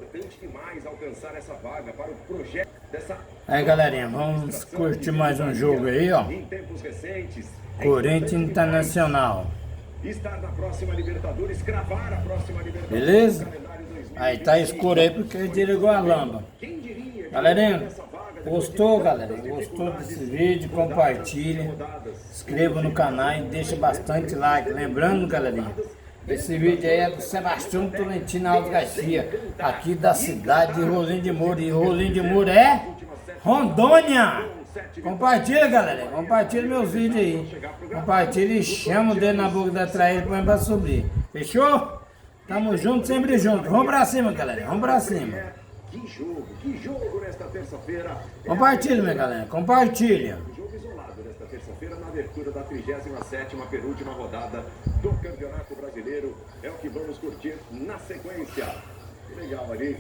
importante demais alcançar essa vaga para o projeto dessa... Aí, galerinha, vamos curtir mais um jogo aí, ó. Em tempos recentes, Corinthians Internacional. estar na próxima Libertadores, cravar a próxima Libertadores. Beleza? no calendário 2020. Aí tá escuro aí porque desligou a lâmpada. Quem diria que Galerinha, nessa vaga, gostou, galera? Gostou desse vídeo? Compartilha, inscreva no canal e deixa bastante like. Lembrando, galerinha, esse vídeo aí é do Sebastião Tolentino Alves Garcia, aqui da cidade de Rolim de Moura. E Rolim de Moura é Rondônia. Compartilha, galera. Compartilha meus vídeos aí. Compartilha e chama o dedo na boca da traíra e põe pra subir. Fechou? Tamo junto, sempre junto. Vamos pra cima, galera. Vamos pra cima. que jogo nesta terça-feira. Compartilha, minha galera. Compartilha. Jogo isolado nesta terça-feira na abertura da 37ª penúltima rodada do Campeonato Brasileiro. É o que vamos curtir na sequência. Que legal ali.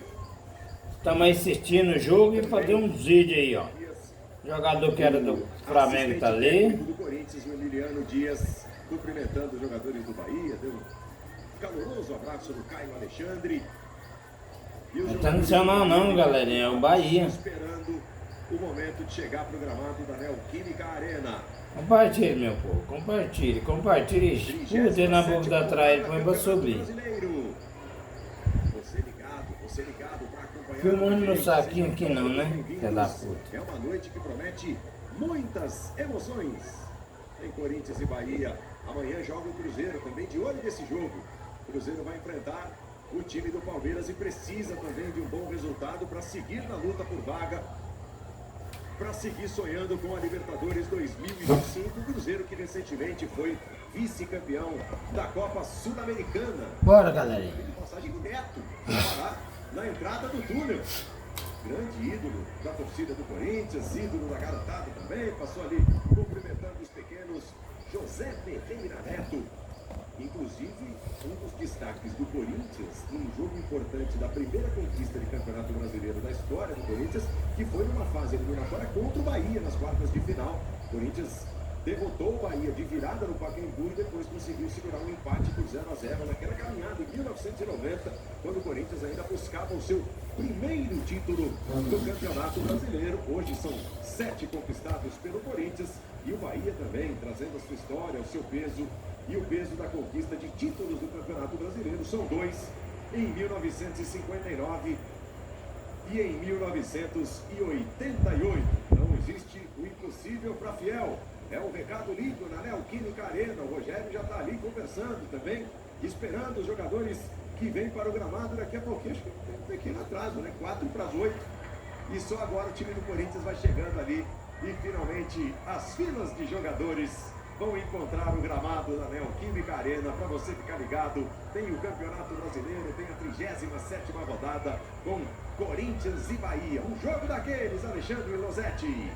Estamos assistindo o jogo e fazer uns vídeos aí, ó. O jogador que era do Flamengo tá ali. Do Corinthians, o Emiliano Dias, cumprimentando os jogadores do Bahia. Deu um caloroso abraço do Caio Alexandre. Não tá nacional não, galerinha, é o Bahia. Esperando o momento de chegar para o gramado da Neoquímica Arena. Compartilhe, meu povo, compartilhe, compartilhe. Escuta na boca da traíra, põe pra subir. Você ligado para acompanhar. Filmando meu saquinho aqui não, né? Filha da puta. É uma noite que promete muitas emoções. Tem Corinthians e Bahia. Amanhã joga o Cruzeiro, também de olho nesse jogo. O Cruzeiro vai enfrentar o time do Palmeiras e precisa também de um bom resultado para seguir na luta por vaga, para seguir sonhando com a Libertadores 2025. O Cruzeiro que recentemente foi vice-campeão da Copa Sul-Americana. Bora, galerinha. Passagem do Neto, lá na entrada do túnel. Grande ídolo da torcida do Corinthians, ídolo da garotada também. Passou ali cumprimentando os pequenos. José Ferreira Neto. Inclusive, um dos destaques do Corinthians, num jogo importante da primeira conquista de Campeonato Brasileiro da história do Corinthians, que foi numa fase eliminatória contra o Bahia nas quartas de final. O Corinthians derrotou o Bahia de virada no Pacaembu e depois conseguiu segurar um empate por 0-0 naquela caminhada em 1990, quando o Corinthians ainda buscava o seu primeiro título do Campeonato Brasileiro. Hoje são 7 conquistados pelo Corinthians e o Bahia também trazendo a sua história, o seu peso e o peso da conquista de títulos do Campeonato Brasileiro. São 2 em 1959 e em 1988. Não existe o impossível para fiel. É um recado lindo na Neoquímica Arena. O Rogério já está ali conversando também, esperando os jogadores que vêm para o gramado daqui a pouquinho. Acho que tem um pequeno atraso, né? 4-8. E só agora o time do Corinthians vai chegando ali. E finalmente as filas de jogadores vão encontrar o gramado da Neoquímica Arena. Para você ficar ligado, tem o Campeonato Brasileiro, tem a 37ª rodada com Corinthians e Bahia. Um jogo daqueles, Alexandre Losetti.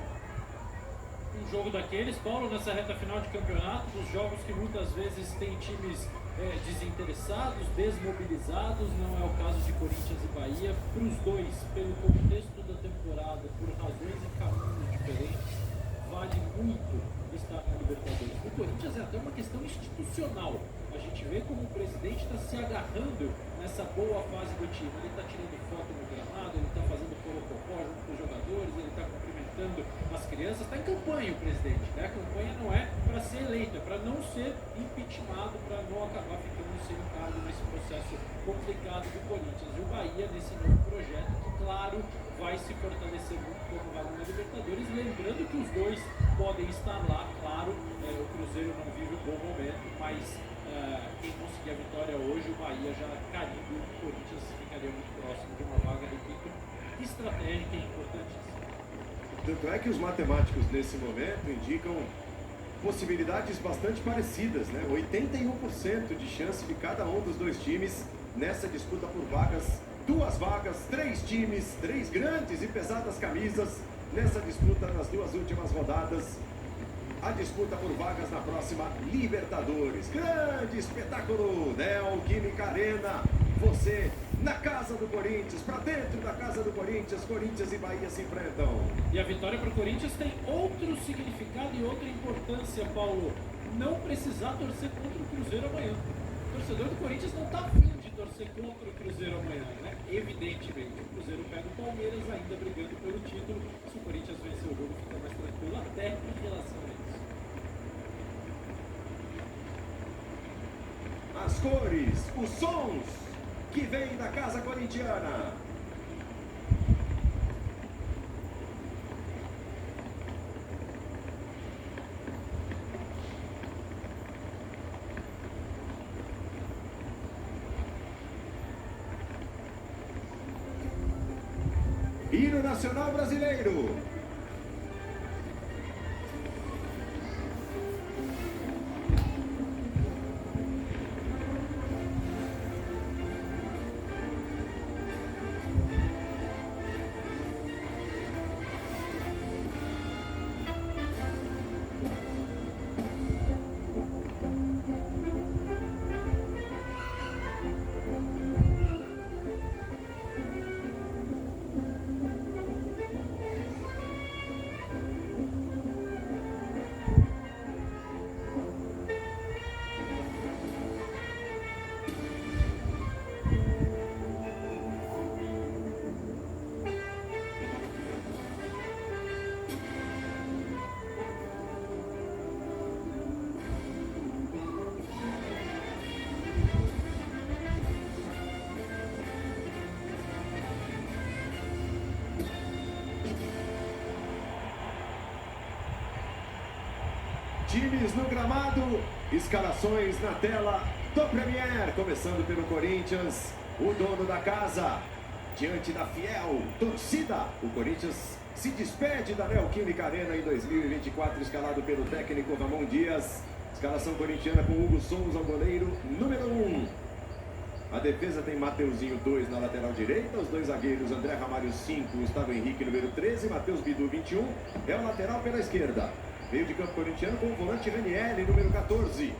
Um jogo daqueles, Paulo, nessa reta final de campeonato, dos jogos que muitas vezes tem times desinteressados, desmobilizados. Não é o caso de Corinthians e Bahia. Para os dois, pelo contexto da temporada, por razões e caminhos diferentes, vale muito estar na Libertadores. O Corinthians é até uma questão institucional. A gente vê como o presidente está se agarrando nessa boa fase do time. Ele está tirando foto no gramado, ele está fazendo porocopó junto com os jogadores, ele está cumprimentando as crianças. Está em campanha o presidente, né? A campanha não é para ser eleito, é para não ser impeachmentado, para não acabar ficando sem cargo nesse processo complicado do Corinthians. E o Bahia nesse novo projeto que, claro, vai se fortalecer muito como vaga na Libertadores. Lembrando que os dois podem estar lá, claro. O Cruzeiro não vive um bom momento, mas quem conseguir a vitória hoje, o Bahia já carimba, o Corinthians ficaria muito próximo de uma vaga, repito, estratégica e importantíssima. Tanto é que os matemáticos nesse momento indicam possibilidades bastante parecidas, né? 81% de chance de cada um dos dois times nessa disputa por vagas. 2 vagas, 3 times, 3 grandes e pesadas camisas nessa disputa nas 2 últimas rodadas. A disputa por vagas na próxima Libertadores. Grande espetáculo, Neoquímica Arena. Você na casa do Corinthians, para dentro da casa do Corinthians. Corinthians e Bahia se enfrentam. E a vitória para o Corinthians tem outro significado e outra importância, Paulo. Não precisar torcer contra o Cruzeiro amanhã. O torcedor do Corinthians não está afim de torcer contra o Cruzeiro amanhã, né? Evidentemente, o Cruzeiro pega o Palmeiras ainda brigando pelo título. Se o Corinthians vencer o jogo, fica mais tranquilo até em relação a isso. As cores, os sons que vêm da casa corintiana. Hino Nacional Brasileiro. Times no gramado, escalações na tela do Premier, começando pelo Corinthians, o dono da casa, diante da fiel torcida. O Corinthians se despede da Neoquímica Arena em 2024, escalado pelo técnico Ramon Dias. Escalação corintiana com Hugo Souza, o goleiro número 1. A defesa tem Mateuzinho 2 na lateral direita, os dois zagueiros André Ramalho 5, Gustavo Henrique número 13, Matheus Bidu 21, é o lateral pela esquerda. Meio de campo corintiano com o volante Ranieri, número 14.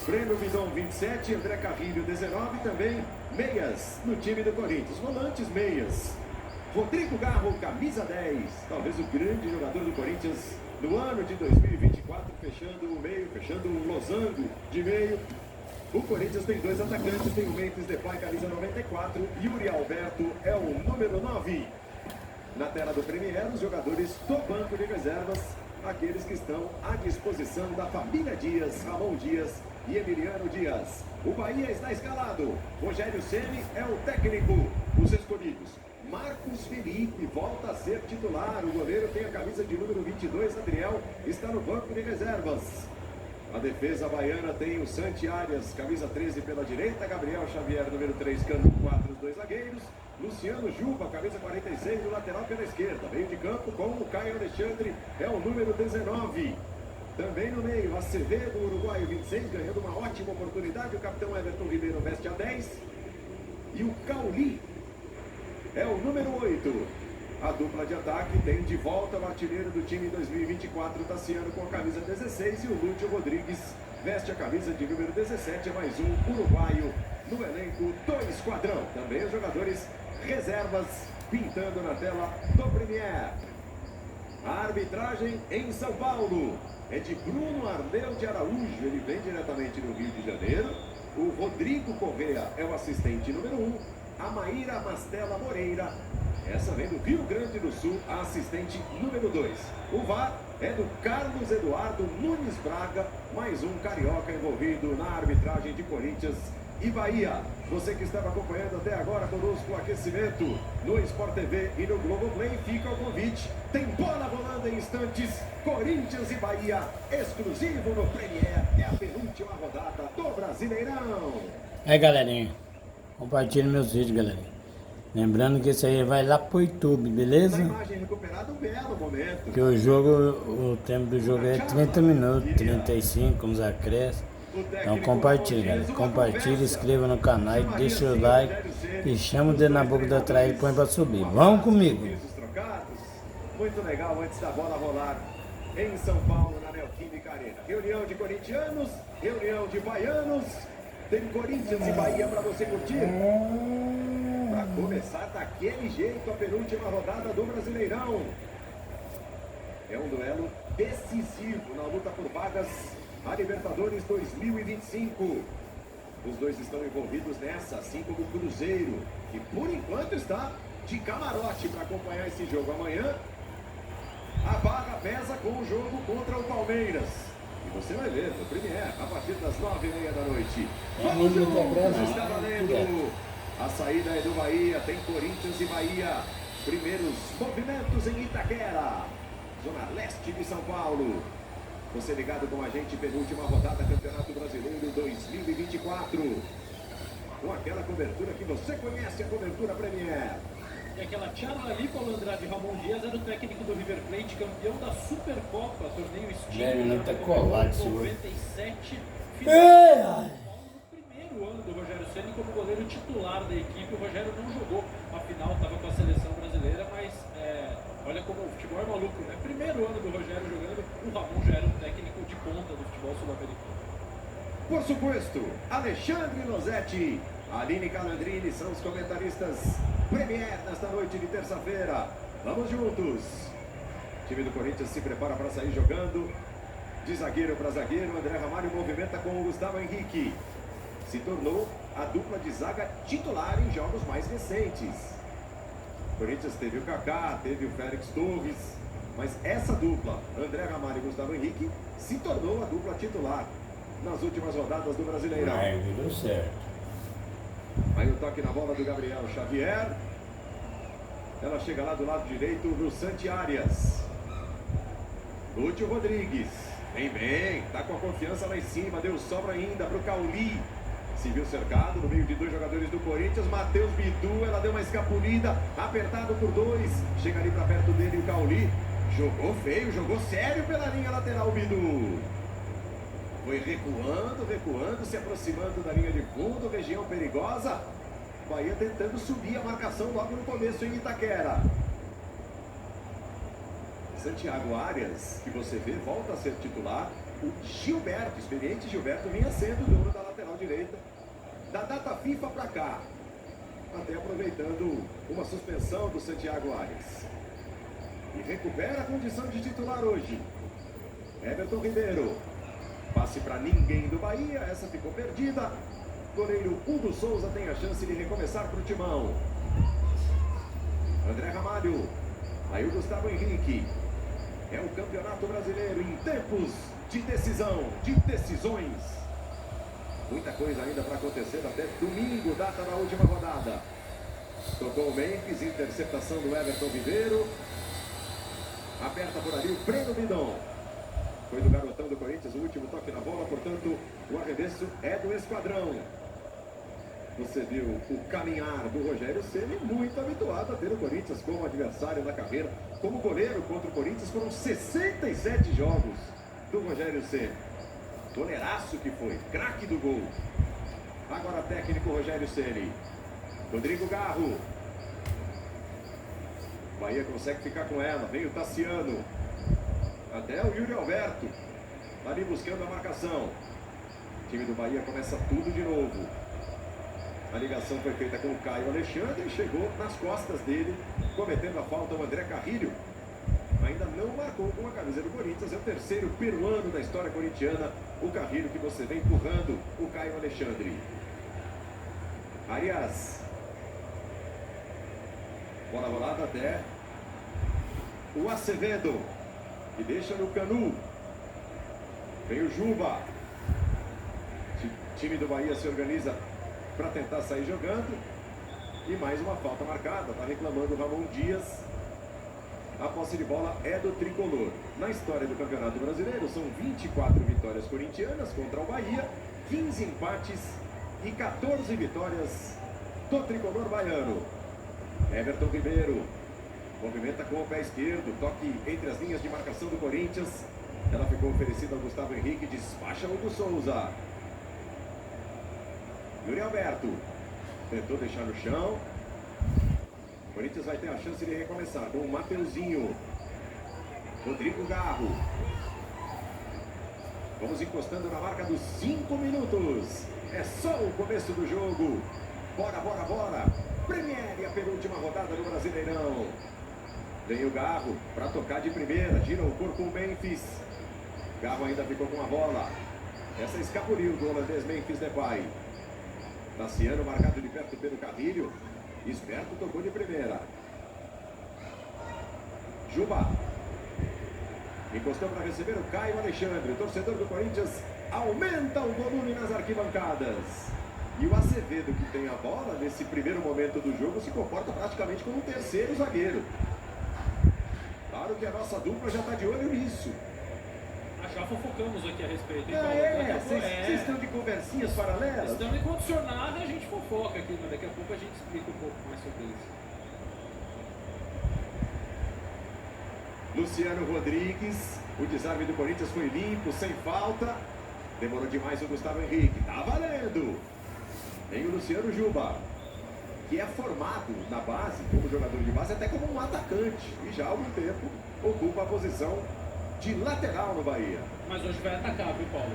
Breno Vidon, 27. André Carrilho, 19. Também meias no time do Corinthians. Volantes meias. Rodrigo Garro, camisa 10. Talvez o grande jogador do Corinthians no ano de 2024. Fechando o meio, fechando o losango de meio. O Corinthians tem dois atacantes. Tem o Memphis Depay, camisa 94. Yuri Alberto é o número 9. Na tela do Premier, os jogadores do banco de reservas. Aqueles que estão à disposição da família Dias, Ramon Dias e Emiliano Dias. O Bahia está escalado. Rogério Ceni é o técnico. Os escolhidos. Marcos Felipe volta a ser titular. O goleiro tem a camisa de número 22, Adriel, está no banco de reservas. A defesa baiana tem o Santi Arias, camisa 13 pela direita, Gabriel Xavier, número 3, Cano 4, os dois zagueiros. Luciano Juba, camisa 46, do lateral pela esquerda. Meio de campo com o Caio Alexandre, é o número 19. Também no meio, Acevedo, uruguaio 26, ganhando uma ótima oportunidade. O capitão Everton Ribeiro veste a 10. E o Cauli é o número 8. A dupla de ataque tem de volta o artilheiro do time 2024, Tassiano, com a camisa 16. E o Lúcio Rodrigues veste a camisa de número 17, é mais um uruguaio no elenco do esquadrão. Também os jogadores reservas pintando na tela do Premier. A arbitragem em São Paulo é de Bruno Arneu de Araújo, ele vem diretamente do Rio de Janeiro. O Rodrigo Correa é o assistente número 1. A Maíra Mastella Moreira, essa vem do Rio Grande do Sul, a assistente número 2. O VAR é do Carlos Eduardo Nunes Braga, mais um carioca envolvido na arbitragem de Corinthians e Bahia. Você que estava acompanhando até agora conosco o aquecimento no Sport TV e no Globoplay, fica o convite. Tem bola rolando em instantes. Corinthians e Bahia, exclusivo no Premier. É a penúltima rodada do Brasileirão. Galerinha, compartilhe meus vídeos, galerinha. Lembrando que isso aí vai lá pro YouTube, beleza? Imagem recuperada, um belo momento. Que o jogo, o tempo do jogo é 30 minutos, 35, com os acréscimos. Então compartilhe, galera. Compartilhe, inscreva no canal e deixa o like e chama o dedo na boca da trás e põe pra subir. Vamos comigo! Muito legal antes da bola rolar em São Paulo, na Neoquímica Arena. Reunião de corintianos, reunião de baianos. Tem Corinthians e Bahia pra você curtir. Pra começar daquele jeito a penúltima rodada do Brasileirão. É um duelo decisivo na luta por vagas a Libertadores 2025. Os dois estão envolvidos nessa, assim como o Cruzeiro, que por enquanto está de camarote para acompanhar esse jogo amanhã. A barra pesa com o jogo contra o Palmeiras. E você vai ver no Premier, a partir das 9h30 da noite. Vamos juntos, está valendo. A saída é do Bahia, tem Corinthians e Bahia. Primeiros movimentos em Itaquera, zona leste de São Paulo. Você ligado com a gente, penúltima rodada Campeonato Brasileiro 2024. Com aquela cobertura que você conhece, a cobertura Premier. E aquela charla ali, Paulo Andrade, Ramon Dias era o técnico do River Plate, campeão da Supercopa, torneio Não tá colado esse 97, final. No primeiro ano do Rogério Ceni como goleiro titular da equipe. O Rogério não jogou a final, estava com a seleção brasileira, mas olha como o futebol é maluco, né? Primeiro ano do Rogério jogando, o Ramon já era um técnico de ponta do futebol sul-americano. Por suposto, Alexandre Losetti, Aline Calandrini são os comentaristas Premier nesta noite de terça-feira. Vamos juntos. O time do Corinthians se prepara para sair jogando. De zagueiro para zagueiro, André Ramalho movimenta com o Gustavo Henrique. Se tornou a dupla de zaga titular em jogos mais recentes. O Corinthians teve o Kaká, teve o Félix Torres, mas essa dupla, André Ramalho e Gustavo Henrique, se tornou a dupla titular nas últimas rodadas do Brasileirão. Deu certo. Aí o toque na bola do Gabriel Xavier. Ela chega lá do lado direito no Santi Arias. Lúcio Rodrigues. Vem bem, tá com a confiança lá em cima. Deu sobra ainda pro Cauli. Se viu cercado no meio de dois jogadores do Corinthians. Matheus Bidu, ela deu uma escapulida. Apertado por dois. Chega ali pra perto dele o Cauli. Jogou feio, jogou sério pela linha lateral o Bidu. Foi recuando, se aproximando da linha de fundo, região perigosa. Bahia tentando subir a marcação logo no começo em Itaquera. Santiago Arias, que você vê, volta a ser titular. O Gilberto, experiente Gilberto, vinha sendo dono da lateral direita. Da data FIFA para cá. Até aproveitando uma suspensão do Santiago Arias. E recupera a condição de titular hoje. Everton Ribeiro. Passe para ninguém do Bahia, essa ficou perdida. Goleiro Hugo Souza tem a chance de recomeçar para o timão. André Ramalho. Aí o Gustavo Henrique. É o Campeonato Brasileiro em tempos de decisão, de decisões. Muita coisa ainda para acontecer até domingo, data da última rodada. Tocou o Memphis, interceptação do Everton Ribeiro. Aperta por ali o Breno Bidon. Foi do garotão do Corinthians, o último toque na bola, portanto, o arremesso é do esquadrão. Você viu o caminhar do Rogério Ceni, muito habituado a ter o Corinthians como adversário na carreira. Como goleiro contra o Corinthians, foram 67 jogos do Rogério Ceni. Goleiraço que foi, craque do gol. Agora técnico Rogério Ceni. Rodrigo Garro. Bahia consegue ficar com ela, vem o Tassiano. Até o Yuri Alberto, ali buscando a marcação. O time do Bahia começa tudo de novo. A ligação foi feita com o Caio Alexandre e chegou nas costas dele, cometendo a falta o André Carrilho. Ainda não marcou com a camisa do Corinthians, é o terceiro peruano da história corintiana, o Carrilho que você vem empurrando o Caio Alexandre. Arias. Bola rolada até o Acevedo. E deixa no Canu. Vem o Juba. O time do Bahia se organiza para tentar sair jogando. E mais uma falta marcada. Está reclamando o Ramon Dias. A posse de bola é do tricolor. Na história do Campeonato Brasileiro, são 24 vitórias corintianas contra o Bahia, 15 empates e 14 vitórias do tricolor baiano. Everton Ribeiro. Movimenta com o pé esquerdo, toque entre as linhas de marcação do Corinthians. Ela ficou oferecida ao Gustavo Henrique, despacha o Hugo Souza. Yuri Alberto tentou deixar no chão. O Corinthians vai ter a chance de recomeçar com o Mateuzinho. Rodrigo Garro. Vamos encostando na marca dos 5 minutos. É só o começo do jogo. Bora, bora, bora. Premier, a penúltima rodada do Brasileirão. Vem o Garro para tocar de primeira. Gira o corpo o Memphis. Garro ainda ficou com a bola. Essa escapuliu do holandês Memphis Depay. Tassiano marcado de perto pelo Carrilho. Esperto, tocou de primeira. Juba. Encostou para receber o Caio Alexandre. O torcedor do Corinthians aumenta o volume nas arquibancadas. E o Acevedo, que tem a bola nesse primeiro momento do jogo, se comporta praticamente como um terceiro zagueiro. Claro que a nossa dupla já está de olho nisso. Já fofocamos aqui a respeito, hein, Paulo? Vocês estão de conversinhas paralelas? Estamos em condicionado e a gente fofoca aqui, mas daqui a pouco a gente explica um pouco mais sobre isso. Luciano Rodrigues, o desarme do Corinthians foi limpo, sem falta. Demorou demais o Gustavo Henrique, tá valendo! Tem o Luciano Juba, que é formado na base, como jogador de base, até como um atacante. E já há algum tempo ocupa a posição de lateral no Bahia. Mas hoje vai atacar, viu, Paulo?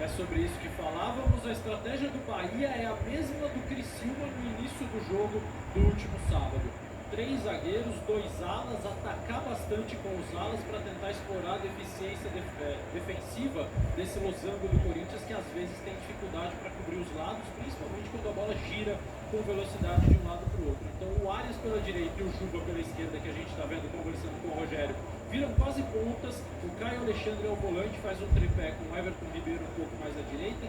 É sobre isso que falávamos. A estratégia do Bahia é a mesma do Criciúma no início do jogo do último sábado. 3 zagueiros, 2 alas, atacar bastante com os alas para tentar explorar a deficiência defensiva desse losango do Corinthians, que às vezes tem dificuldade para cobrir os lados, principalmente quando a bola gira com velocidade de um lado para o outro. Então o Arias pela direita e o Juba pela esquerda, que a gente está vendo conversando com o Rogério, viram quase pontas. O Caio Alexandre é o volante, faz um tripé com o Everton Ribeiro um pouco mais à direita,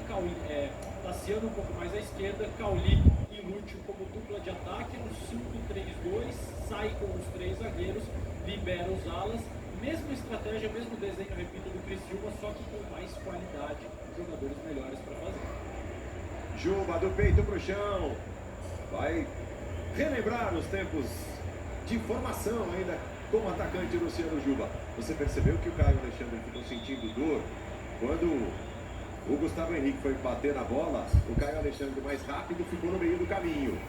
Tassiano um pouco mais à esquerda, Cauli e Lúcio como dupla de ataque, no 5-3-2, sai com os 3 zagueiros, libera os alas, mesma estratégia, mesmo desenho, repito, do Criciúma, só que com mais qualidade, jogadores melhores para fazer. Juba do peito pro chão, vai relembrar os tempos de formação ainda como atacante Luciano Juba. Você percebeu que o Caio Alexandre ficou sentindo dor quando o Gustavo Henrique foi bater na bola? O Caio Alexandre mais rápido ficou no meio do caminho.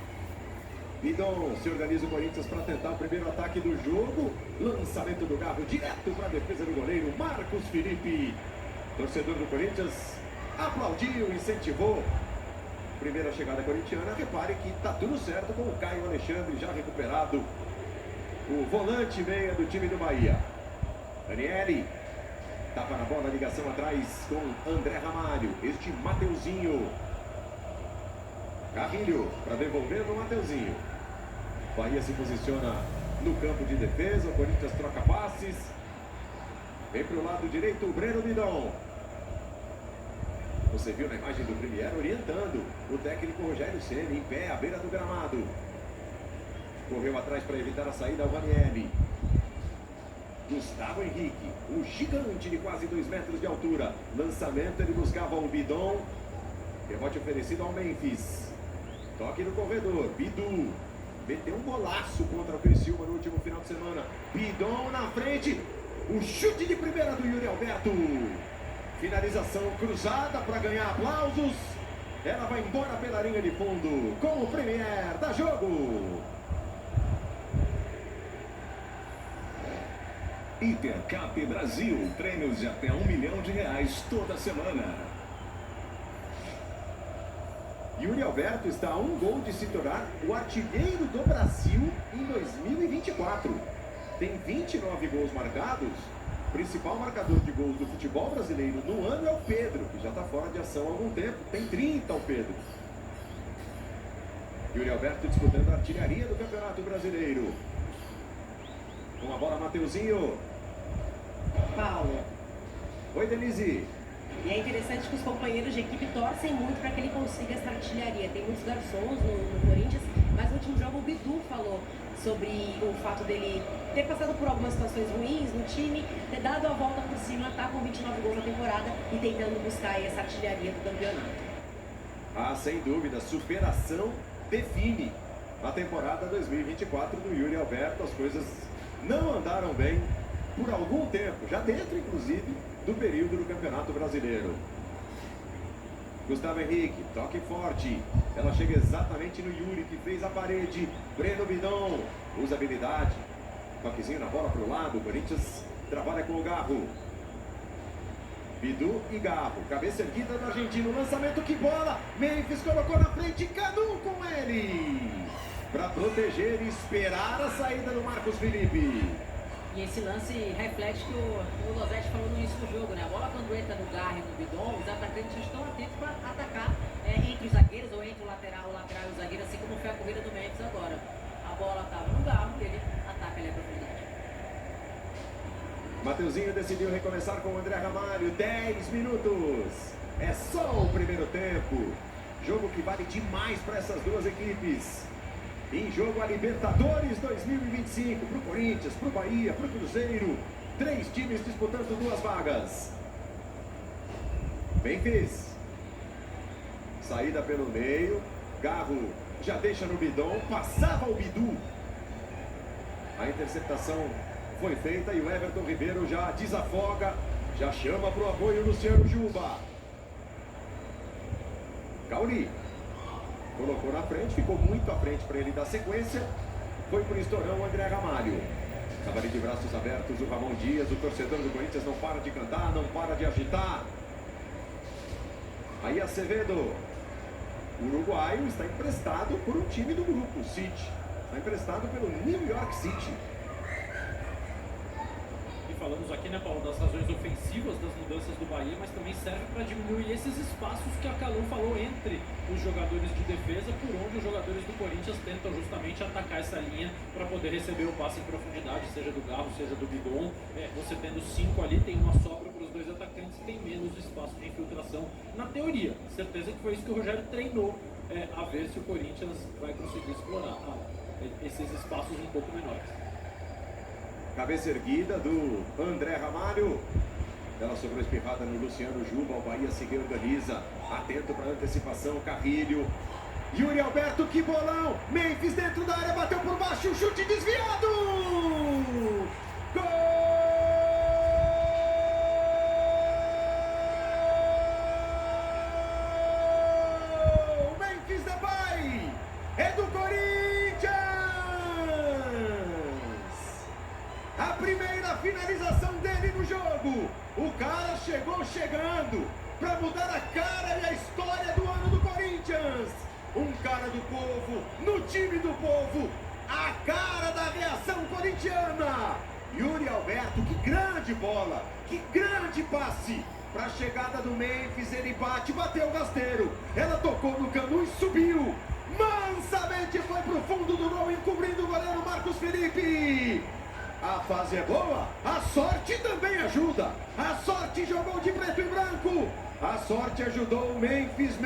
Bidon se organiza o Corinthians para tentar o primeiro ataque do jogo. Lançamento do Garro direto para a defesa do goleiro Marcos Felipe. Torcedor do Corinthians aplaudiu, incentivou. Primeira chegada corintiana. Repare que está tudo certo com o Caio Alexandre já recuperado. O volante meia do time do Bahia. Daniele. Tapa na bola, ligação atrás com André Ramalho. Este Mateuzinho. Carrilho para devolver no Mateuzinho. Bahia se posiciona no campo de defesa. O Corinthians troca passes. Vem para o lado direito o Breno Bidon. Você viu na imagem do Premier orientando o técnico Rogério Ceni em pé à beira do gramado. Correu atrás para evitar a saída ao Ranieri. Gustavo Henrique, o gigante de quase 2 metros de altura. Lançamento, ele buscava o Bidon. Rebote oferecido ao Memphis. Toque no corredor, Bidu. Meteu um golaço contra o Criciúma no último final de semana. Bidon na frente. O chute de primeira do Yuri Alberto. Finalização cruzada para ganhar aplausos. Ela vai embora pela linha de fundo com o Premier da jogo. Hipercap Brasil, prêmios de até R$1 milhão toda semana. Yuri Alberto está a 1 gol de se tornar o artilheiro do Brasil em 2024. Tem 29 gols marcados. O principal marcador de gols do futebol brasileiro no ano é o Pedro, que já está fora de ação há algum tempo. Tem 30 o Pedro. Yuri Alberto disputando a artilharia do Campeonato Brasileiro. Com a bola, Mateuzinho. Paulo. Oi, Denise. E é interessante que os companheiros de equipe torcem muito para que ele consiga essa artilharia. Tem muitos garçons no Corinthians, mas no último jogo o Bidu falou sobre o fato dele ter passado por algumas situações ruins no time, ter dado a volta por cima, tá com 29 gols na temporada e tentando buscar essa artilharia do campeonato. Ah, sem dúvida, superação define a temporada 2024 do Yuri Alberto. As coisas não andaram bem por algum tempo, já dentro inclusive do período do Campeonato Brasileiro. Gustavo Henrique, toque forte, ela chega exatamente no Yuri, que fez a parede. Breno Bidon, usa habilidade, toquezinho na bola para o lado. O Corinthians trabalha com o Garro. Bidu e Garro, cabeça erguida do argentino, lançamento, que bola, Memphis colocou na frente, Cadu com ele, para proteger e esperar a saída do Marcos Felipe. E esse lance reflete que o Losetti falou no início do jogo, né? A bola quando entra no Garro e no Bidon, os atacantes estão atentos para atacar entre os zagueiros ou entre o lateral e o zagueiro, assim como foi a corrida do Memphis agora. A bola estava no garro e ele ataca ali a profundidade. Mateuzinho decidiu recomeçar com o André Ramalho. 10 minutos. É só o primeiro tempo. Jogo que vale demais para essas duas equipes. Em jogo a Libertadores 2025. Para o Corinthians, para o Bahia, para o Cruzeiro. 3 times disputando 2 vagas. Memphis. Saída pelo meio. Garro já deixa no bidon. Passava o Bidu. A interceptação foi feita e o Everton Ribeiro já desafoga. Já chama para o apoio o Luciano Juba. Cauli. Colocou na frente, ficou muito à frente para ele dar sequência. Foi por estourão o André Ramalho. Estava ali de braços abertos o Ramon Dias. O torcedor do Corinthians não para de cantar, não para de agitar. Aí Acevedo. O uruguaio está emprestado por um time do grupo, o City. Está emprestado pelo New York City. Falamos aqui, né, Paulo, das razões ofensivas das mudanças do Bahia, mas também serve para diminuir esses espaços que a Calum falou entre os jogadores de defesa, por onde os jogadores do Corinthians tentam justamente atacar essa linha para poder receber o passe em profundidade, seja do Garro, seja do Bidon. Você tendo 5 ali, tem uma sobra para os 2 atacantes, tem menos espaço de infiltração na teoria. Certeza que foi isso que o Rogério treinou, a ver se o Corinthians vai conseguir explorar esses espaços um pouco menores. Cabeça erguida do André Ramalho. Ela sobrou espirrada no Luciano Juba. O Bahia se reorganiza. Atento para a antecipação. Carrilho. Yuri Alberto, que bolão. Memphis dentro da área. Bateu por baixo. Chute desviado. Gol! Memphis Depay. É do Corinthians. A primeira finalização dele no jogo. O cara chegou chegando para mudar a cara e a história do ano do Corinthians. Um cara do povo, no time do povo. A cara da reação corintiana. Yuri Alberto, que grande bola. Que grande passe. Para a chegada do Memphis, ele bateu o rasteiro. Ela tocou no cano e subiu. Mansamente foi pro fundo do gol, encobrindo o goleiro Marcos Felipe. A fase é boa, a sorte também ajuda. A sorte jogou de preto e branco. A sorte ajudou o Memphis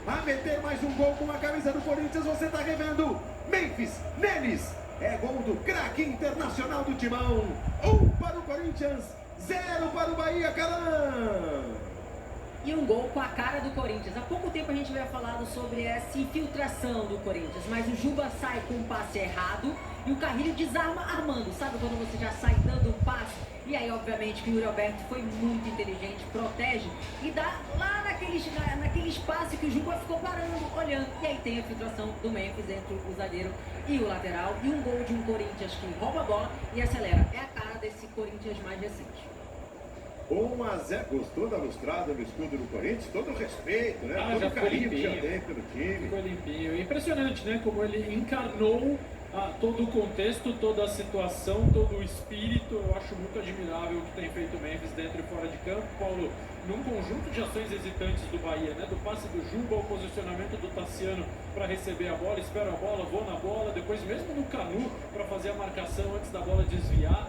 a meter mais um gol com a camisa do Corinthians. Você está revendo. Memphis, neles. É gol do craque internacional do Timão. 1 para o Corinthians, 0 para o Bahia, Calan. E um gol com a cara do Corinthians. Há pouco tempo a gente veio falando sobre essa infiltração do Corinthians, mas o Juba sai com um passe errado e o Carrilho desarma armando. Sabe quando você já sai dando um passe? E aí, obviamente, que o Yuri Alberto foi muito inteligente, protege e dá lá naquele espaço que o Juba ficou parando, olhando. E aí tem a infiltração do Memphis entre o zagueiro e o lateral. E um gol de um Corinthians que rouba a bola e acelera. É a cara desse Corinthians mais recente. 1-0, gostou da lustrada no escudo do Corinthians? Todo o respeito, né? Todo o carinho que já tem pelo time. Ficou limpinho. Impressionante, né? Como ele encarnou todo o contexto, toda a situação, todo o espírito. Eu acho muito admirável o que tem feito o Memphis dentro e fora de campo. Paulo, num conjunto de ações hesitantes do Bahia, né? Do passe do Juba, o posicionamento do Tassiano para receber a bola, espero a bola, vou na bola, depois mesmo no Canu para fazer a marcação antes da bola desviar.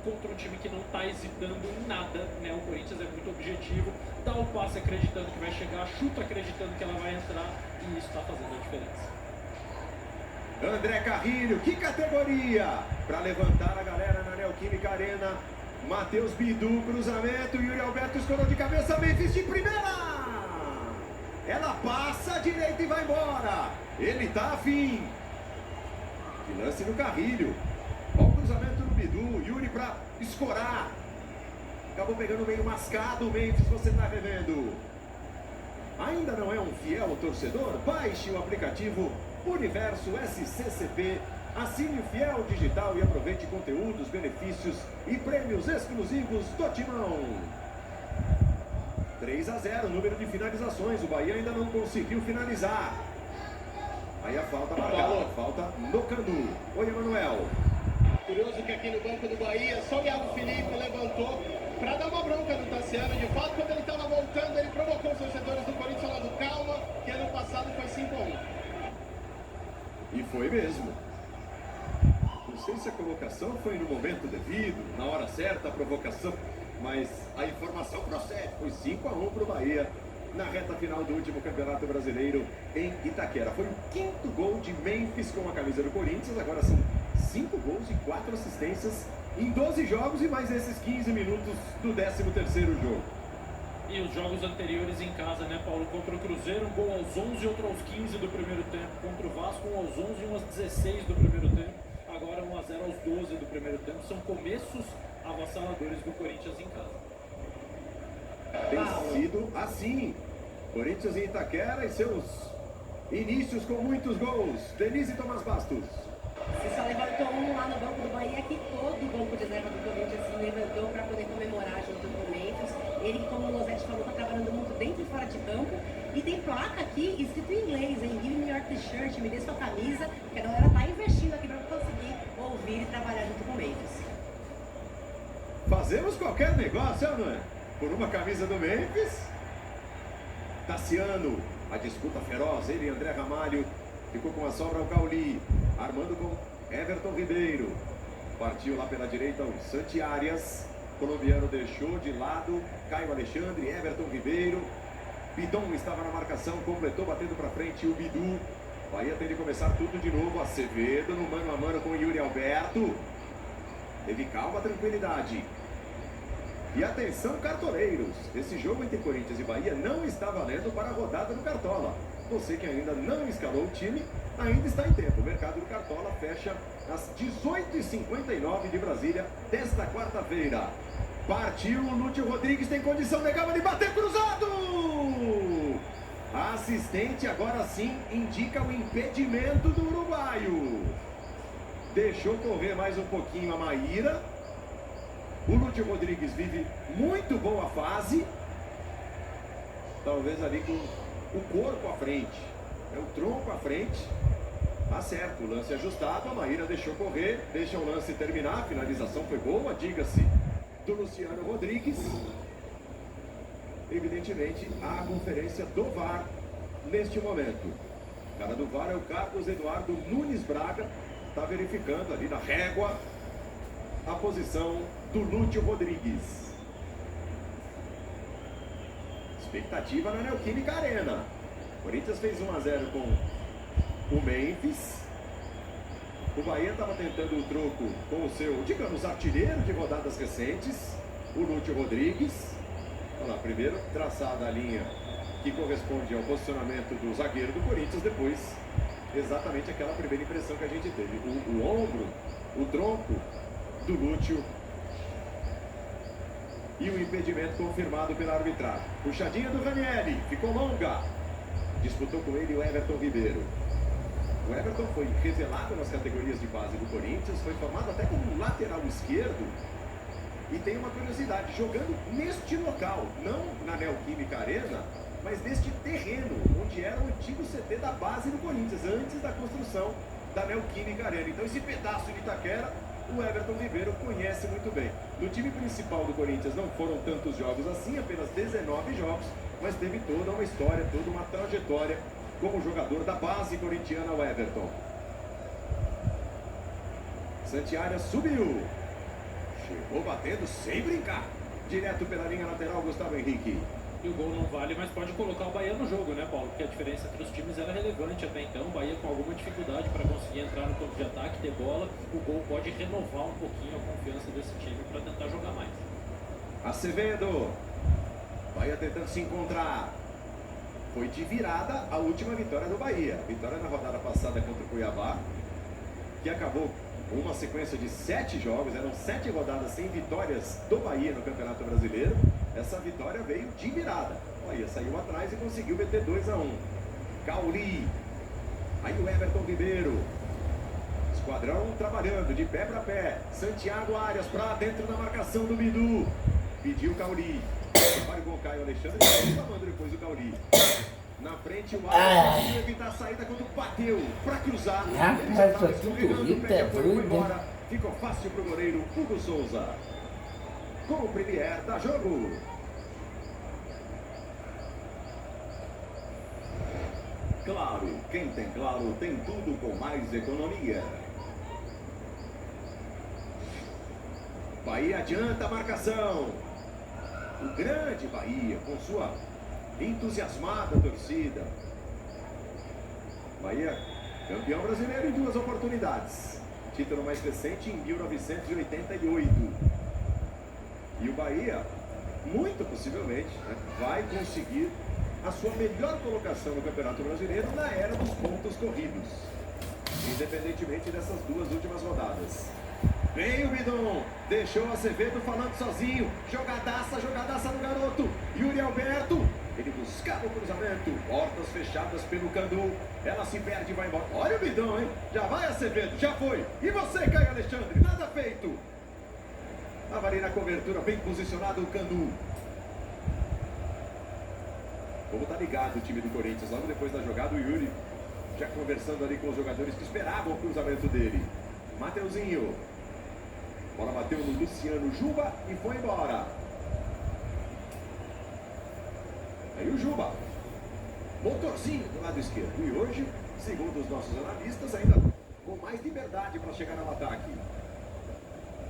Contra um time que não está hesitando em nada, né? O Corinthians é muito objetivo, dá o passe acreditando que vai chegar, chuta acreditando que ela vai entrar, e isso está fazendo a diferença. André Carrilho, que categoria! Para levantar a galera na Neoquímica Arena. Matheus Bidu, cruzamento, Yuri Alberto escorou de cabeça, Memphis de primeira! Ela passa à direita e vai embora. Ele tá afim. Que lance no Carrilho. Olha o cruzamento no Bidu, Yuri para escorar. Acabou pegando meio mascado o Memphis, você tá revendo. Ainda não é um fiel torcedor? Baixe o aplicativo Universo SCCP, assine o Fiel Digital e aproveite conteúdos, benefícios e prêmios exclusivos do Timão. 3-0, número de finalizações, o Bahia ainda não conseguiu finalizar. Aí a falta marcada, falta no Canu. Oi, Emanuel. Curioso que aqui no banco do Bahia, só o Iago Felipe levantou para dar uma bronca no Tassiano. De fato, quando ele estava voltando, ele provocou os torcedores do Corinthians falando calma, que ano passado foi 5-1. E foi mesmo. Não sei se a colocação foi no momento devido, na hora certa a provocação, mas a informação procede. Foi 5-1 para o Bahia na reta final do último Campeonato Brasileiro em Itaquera. Foi o 5º gol de Memphis com a camisa do Corinthians. Agora são 5 gols e 4 assistências em 12 jogos e mais esses 15 minutos do 13º jogo. E os jogos anteriores em casa, né, Paulo? Contra o Cruzeiro, um gol aos 11 e outro aos 15 do primeiro tempo. Contra o Vasco, um aos 11 e um aos 16 do primeiro tempo. Agora 1-0 aos 12 do primeiro tempo. São começos avassaladores do Corinthians em casa. Tem sido assim. Corinthians em Itaquera e seus inícios com muitos gols. Denise Tomás Bastos. Você só levantou um lá no banco do Bahia, que todo o banco de reserva do Corinthians se levantou para poder comemorar junto com o Memphis. Ele, como o Losetti falou, está trabalhando muito dentro e fora de campo. E tem placa aqui escrito em inglês, em Give me your t-shirt, me dê sua camisa, que a galera está investindo aqui para conseguir ouvir e trabalhar junto com o Memphis. Fazemos qualquer negócio, não é? Por uma camisa do Memphis. Tassiano, a disputa feroz, ele e André Ramalho. Ficou com a sobra o Cauli, armando com Everton Ribeiro. Partiu lá pela direita o Santi Arias. Colombiano deixou de lado Caio Alexandre, Everton Ribeiro. Bidon estava na marcação, completou batendo para frente o Bidu. Bahia tem de começar tudo de novo. Acevedo no mano a mano com Yuri Alberto. Teve calma, tranquilidade. E atenção, cartoleiros. Esse jogo entre Corinthians e Bahia não está valendo para a rodada do Cartola. Você que ainda não escalou o time, ainda está em tempo. O mercado do Cartola fecha às 18h59 de Brasília, desta quarta-feira. Partiu, o Lúcio Rodrigues tem condição legal de bater cruzado! A assistente agora sim indica o impedimento do uruguaio. Deixou correr mais um pouquinho a Maíra. O Lúcio Rodrigues vive muito boa fase. Talvez ali com o corpo à frente, o tronco à frente. Acerta, o lance ajustado, a Maíra deixou correr, deixa o lance terminar, a finalização foi boa, diga-se, do Luciano Rodrigues. Evidentemente, a conferência do VAR neste momento. O cara do VAR é o Carlos Eduardo Nunes Braga, está verificando ali na régua a posição do Lúcio Rodrigues. Expectativa na Neoquímica Arena. O Corinthians fez 1-0 com o Memphis. O Bahia estava tentando o troco com o seu, digamos, artilheiro de rodadas recentes, o Lúcio Rodrigues. Olha lá, primeiro traçada a linha que corresponde ao posicionamento do zagueiro do Corinthians, depois exatamente aquela primeira impressão que a gente teve. O ombro, o tronco do Lúcio. E o impedimento confirmado pela arbitragem. Puxadinha do Ranieri, ficou longa. Disputou com ele o Everton Ribeiro. O Everton foi revelado nas categorias de base do Corinthians, foi formado até como lateral esquerdo. E tem uma curiosidade, jogando neste local, não na Neoquímica Arena, mas neste terreno, onde era o antigo CT da base do Corinthians, antes da construção da Neoquímica Arena. Então esse pedaço de Itaquera, o Everton Ribeiro conhece muito bem. No time principal do Corinthians não foram tantos jogos assim, apenas 19 jogos, mas teve toda uma história, toda uma trajetória como jogador da base corintiana, o Everton. Santiago subiu. Chegou batendo sem brincar. Direto pela linha lateral, Gustavo Henrique. E o gol não vale, mas pode colocar o Bahia no jogo, né, Paulo? Porque a diferença entre os times era relevante até então. O Bahia com alguma dificuldade para conseguir entrar no campo de ataque, ter bola. O gol pode renovar um pouquinho a confiança desse time para tentar jogar mais. Acevedo. Bahia tentando se encontrar. Foi de virada a última vitória do Bahia. Vitória na rodada passada contra o Cuiabá, que acabou com uma sequência de 7 jogos. Eram 7 rodadas sem vitórias do Bahia no Campeonato Brasileiro. Essa vitória veio de virada. O Bahia saiu atrás e conseguiu meter 2-1. Cauli. Aí o Everton Ribeiro. Esquadrão trabalhando de pé para pé. Santiago Arias para dentro da marcação do Bidu. Pediu Cauli. Vai com o Caio Alexandre. Chamando depois o Cauli. Na frente o Arias conseguiu evitar a saída quando bateu para cruzar. Rapaz, essa tudo é foi embora. Ficou fácil pro goleiro Hugo Souza. Com o Premier da jogo. Claro, quem tem Claro tem tudo com mais economia. Bahia adianta a marcação. O grande Bahia com sua entusiasmada torcida. Bahia, campeão brasileiro em 2 oportunidades. Título mais recente em 1988. E o Bahia, muito possivelmente, vai conseguir a sua melhor colocação no Campeonato Brasileiro na era dos pontos corridos. Independentemente dessas 2 últimas rodadas. Vem o Bidon, deixou o Acevedo falando sozinho. Jogadaça do garoto. Yuri Alberto, ele buscava o cruzamento. Portas fechadas pelo Candu. Ela se perde e vai embora. Olha o Bidon, hein? Já vai Acevedo, já foi. E você, Caio Alexandre, nada feito. Estava ali na cobertura, bem posicionado o Candu. Como tá ligado o time do Corinthians, logo depois da jogada, o Yuri já conversando ali com os jogadores que esperavam o cruzamento dele. Mateuzinho. Bola bateu no Luciano Juba e foi embora. Aí o Juba. Motorzinho do lado esquerdo. E hoje, segundo os nossos analistas, ainda com mais liberdade para chegar ao ataque.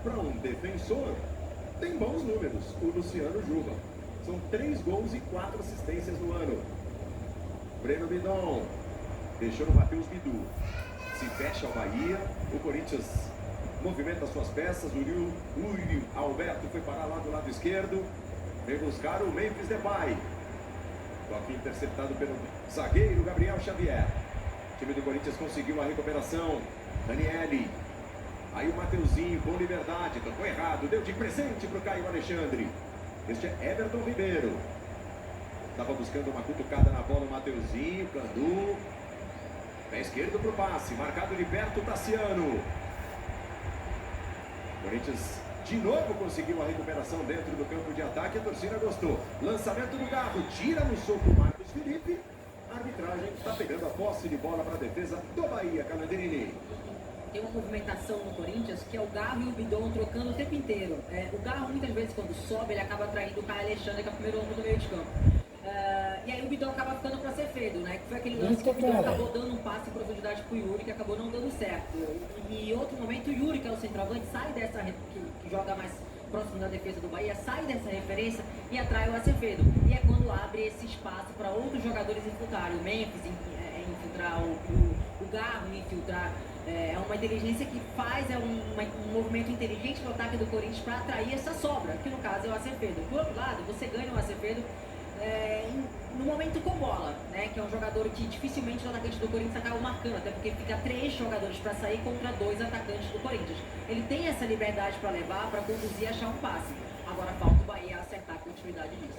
Para um defensor, tem bons números, o Luciano Juba. São 3 gols e 4 assistências no ano. Breno Bidon. Deixou no Matheus Bidu. Se fecha ao Bahia. O Corinthians movimenta suas peças. O Yuri Alberto foi parar lá do lado esquerdo. Vem buscar o Memphis Depay. Toque interceptado pelo zagueiro Gabriel Xavier. O time do Corinthians conseguiu a recuperação. Daniele. Aí o Mateuzinho com liberdade. Tocou errado. Deu de presente para o Caio Alexandre. Este é Everton Ribeiro. Estava buscando uma cutucada na bola o Mateuzinho. Candu. Pé esquerdo para o passe. Marcado de perto o Tassiano. Corinthians de novo conseguiu a recuperação dentro do campo de ataque. A torcida gostou. Lançamento do Garro. Tira no soco o Marcos Felipe. A arbitragem está pegando a posse de bola para a defesa do Bahia. Calandrini. Tem uma movimentação no Corinthians que é o Garro e o Bidon trocando o tempo inteiro. O Garro, muitas vezes, quando sobe, ele acaba atraindo o Caio Alexandre, que é o primeiro homem do meio de campo. E aí o Bidon acaba ficando para Acevedo, né? Que foi aquele lance que o Bidon acabou dando um passe em profundidade pro Yuri, que acabou não dando certo. E em outro momento, o Yuri, que é o centroavante, sai dessa, que joga mais próximo da defesa do Bahia, sai dessa referência e atrai o Acevedo. E é quando abre esse espaço para outros jogadores infiltrarem. O Memphis infiltrar o Garro, infiltrar. É uma inteligência que faz um movimento inteligente no ataque do Corinthians para atrair essa sobra, que no caso é o Acevedo. Por outro lado, você ganha o Acevedo no momento com bola, né? Que é um jogador que dificilmente o atacante do Corinthians acaba marcando, até porque fica 3 jogadores para sair contra 2 atacantes do Corinthians. Ele tem essa liberdade para levar, para conduzir e achar um passe. Agora falta o Bahia acertar a continuidade disso.